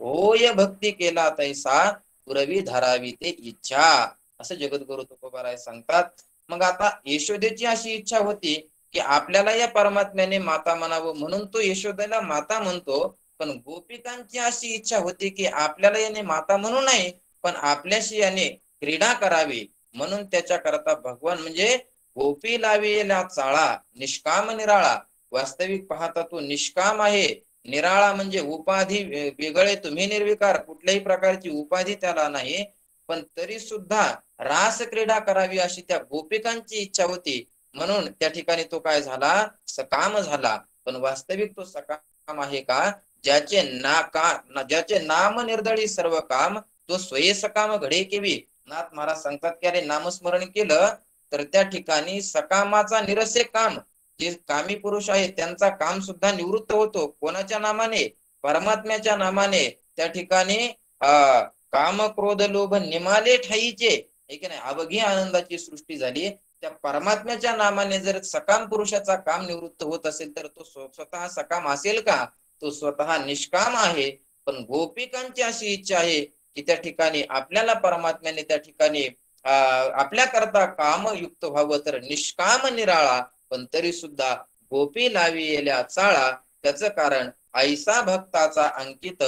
होय भक्ती केला तैसा पुरवी धरावी ते इच्छा, असं जगद्गुरु तुकोबाराय सांगतात. मग आता यशोदेची अशी इच्छा होती की आपल्याला या परमात्म्याने माता म्हणावं म्हणून तो यशोदेला माता म्हणतो. पण गोपिकांची अशी इच्छा होती की आपल्याला याने माता म्हणू नये पण आपल्याशी याने क्रीडा करावी म्हणून त्याच्या करता भगवान म्हणजे गोपी लावेला चाळा निष्काम निराळा. वास्तविक पाहता तो निष्काम आहे. निराळा म्हणजे उपाधी वेगळे, तुम्ही निर्विकार, कुठल्याही प्रकारची उपाधी त्याला नाही. पण तरी सुद्धा रास क्रीडा करावी अशी त्या गोपिकांची इच्छा होती म्हणून त्या ठिकाणी तो काय झाला सकाम झाला. पण वास्तविक तो सकाम आहे का? ज्याचे नाम निर्दळी सर्व काम तो स्वये सकाम घडे केवी. नाथ महाराज सांगतात की अरे नामस्मरण केलं तर त्या ठिकाणी सकामाचा निरसे काम, जे कामी पुरुष आहेत त्यांचा काम सुद्धा निवृत्त होतो. कोणाच्या नामाने? परमात्म्याच्या नामाने. त्या ठिकाणी काम क्रोध लोभ निमाले ठाईचे, की नाही, अवघी आनंदाची सृष्टी झाली. त्या परमात्म्याच्या नामाने जर सकाम पुरुषाचा काम निवृत्त होत असेल तर तो स्वतः सकाम असेल का? तो स्वतः निष्काम आहे. पण गोपिकांची अशी इच्छा आहे की त्या ठिकाणी आपल्याला परमात्म्याने त्या ठिकाणी आपल्या करता कामयुक्त व्हावं तर निष्काम निराळा. पण तरी सुद्धा गोपी लाविलेल्या चाळा. त्याचं कारण ऐसा भक्ताचा अंकित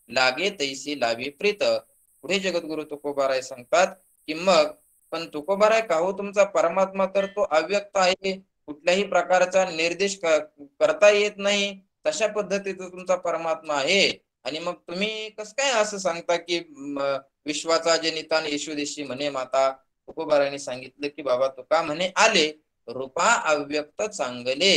लागे तैसी लावी प्रीत. पुढे जगद्गुरु तुकोबाराय सांगतात की मग पण तुकोबाराय का हो तुमचा परमात्मा तर तो अव्यक्त आहे, कुठल्याही प्रकारचा निर्देश करता येत नाही, तशा पद्धतीचा तुमचा परमात्मा आहे आणि मग तुम्ही कसं काय असं सांगता की विश्वाचा जनिता यशोदेशी म्हणे माता. तुकोबारायांनी सांगितलं की बाबा तुका म्हणे आले रूपा अव्यक्त चांगले.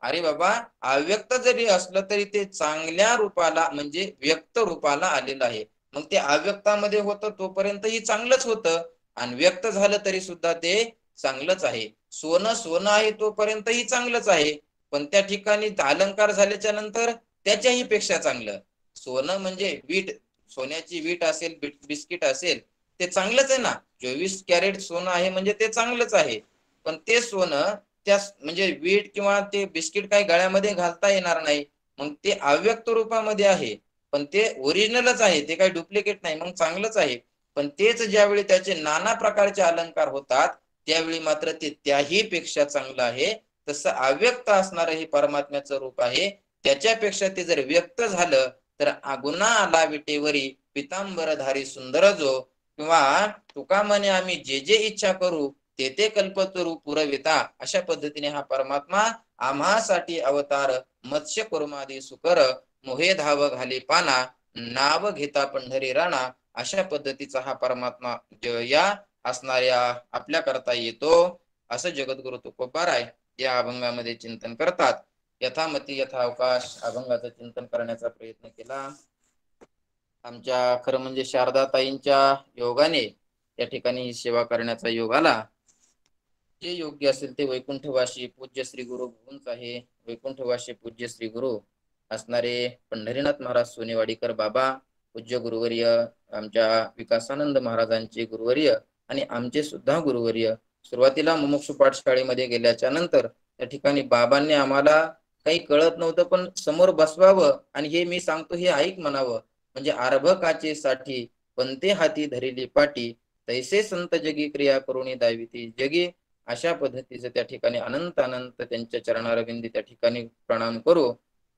अरे बाबा अव्यक्त जरी असलं तरी ते चांगल्या रूपाला म्हणजे व्यक्त रूपाला आलेलं आहे. मग ते अव्यक्तामध्ये होतं तोपर्यंतही चांगलंच होतं आणि व्यक्त झालं तरी सुद्धा ते चांगलंच आहे. सोनं सोनं आहे तोपर्यंतही चांगलंच आहे पण त्या ठिकाणी अलंकार झाल्याच्या नंतर त्याच्याही पेक्षा चांगलं. सोनं म्हणजे वीट, सोन्याची वीट असेल बिस्किट असेल ते चांगलंच आहे ना. 24 कॅरेट सोनं आहे म्हणजे ते चांगलंच आहे. पण ते सोनं त्या म्हणजे वीट किंवा ते बिस्किट काही गळ्यामध्ये घालता येणार नाही. मग ते अव्यक्त रूपामध्ये आहे पण ते ओरिजिनलच आहे, ते काही डुप्लिकेट नाही, मग चांगलंच आहे. पण तेच ज्यावेळी त्याचे नाना प्रकारचे अलंकार होतात त्यावेळी मात्र ते त्याही पेक्षा चांगलं आहे. तसं अव्यक्त असणारं हे परमात्म्याचं रूप आहे. त्याच्यापेक्षा ते जर व्यक्त झालं तर गुन्हा आला विटेवरी पितांबरधारी सुंदर जो. किंवा तुका म्हणे आम्ही जे जे इच्छा करू ते ते कल्पतरू पुरविता. अशा पद्धतीने हा परमात्मा आम्हासाठी अवतार मत्स्य कुर्मादी सुकर मोहे धाव घाली पाना नाव घेता पंढरी राणा. अशा पद्धतीचा हा परमात्मा या असणाऱ्या आपल्या करता येतो असं जगद्गुरु तुकोबाराय या अभंगामध्ये चिंतन करतात. यथामती यथावकाश अभंगाचं चिंतन करण्याचा प्रयत्न केला. आमच्या खरं म्हणजे शारदाताईंच्या योगाने या ठिकाणी ही सेवा करण्याचा योग आला. जे योग्य असेल ते वैकुंठवासी पूज्य श्री गुरु भुवनच आहे. वैकुंठवासी पूज्य श्री गुरु असणारे पंढरीनाथ महाराज सोनेवाडीकर बाबा, पूज्य गुरुवर्य आमच्या विकासानंद महाराजांचे गुरुवर्य आणि आमचे सुद्धा गुरुवर्य. सुरुवातीला मुमुक्षु पाठशाळेमध्ये गेल्याच्या नंतर त्या ठिकाणी बाबांनी आम्हाला काही कळत नव्हतं पण समोर बसवावं आणि हे मी सांगतो हे ऐक म्हणावं. म्हणजे अर्भकाचे साठी पंते हाती धरिली पाटी तैसे संत जगी क्रिया करुणी दाविती जगी. अशा पद्धतीचं त्या ठिकाणी अनंत अनंत त्यांच्या चरणारविंदी त्या ठिकाणी प्रणाम करू.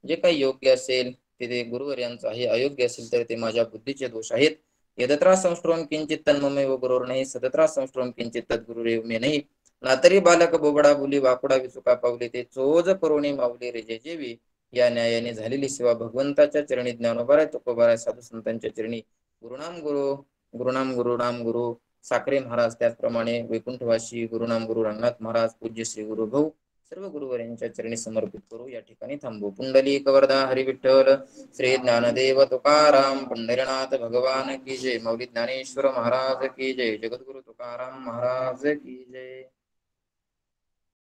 जे काही योग्य असेल ते गुरुवर्यांचं आहे, अयोग्य असेल तर ते माझ्या बुद्धीचे दोष आहेत. यदत्रा संस्ट्रोम किंचित तन्ममेव गुरुर्नहि सतत्रा संस्ट्रोम किंचित तद्गुरुरेव मे नाही. नातरी बालक बोबडा बोली वाकुडा विचुका पावली ते चोज करुणी माऊली रे जे जेवी. या न्यायाने झालेली सेवा भगवंताच्या चरणी, ज्ञानोबाराय तुकोबाराय साधू संतांच्या चरणी, गुरुनाम गुरु गुरुनाम गुरुनाम गुरु साखरे महाराज, त्याचप्रमाणे वैकुंठवासी गुरुनाम गुरु रंगनाथ महाराज, पूज्य श्री गुरु भाऊ, सर्व गुरुवर्यांच्या चरणी समर्पित करू. या ठिकाणी थांबू. पुंडलिक वरदा हरी विठ्ठल, श्री ज्ञानदेव तुकाराम पंढरीनाथ भगवान की जय. मौली ज्ञानेश्वर महाराज की जय. जगद्गुरु तुकाराम महाराज की जय.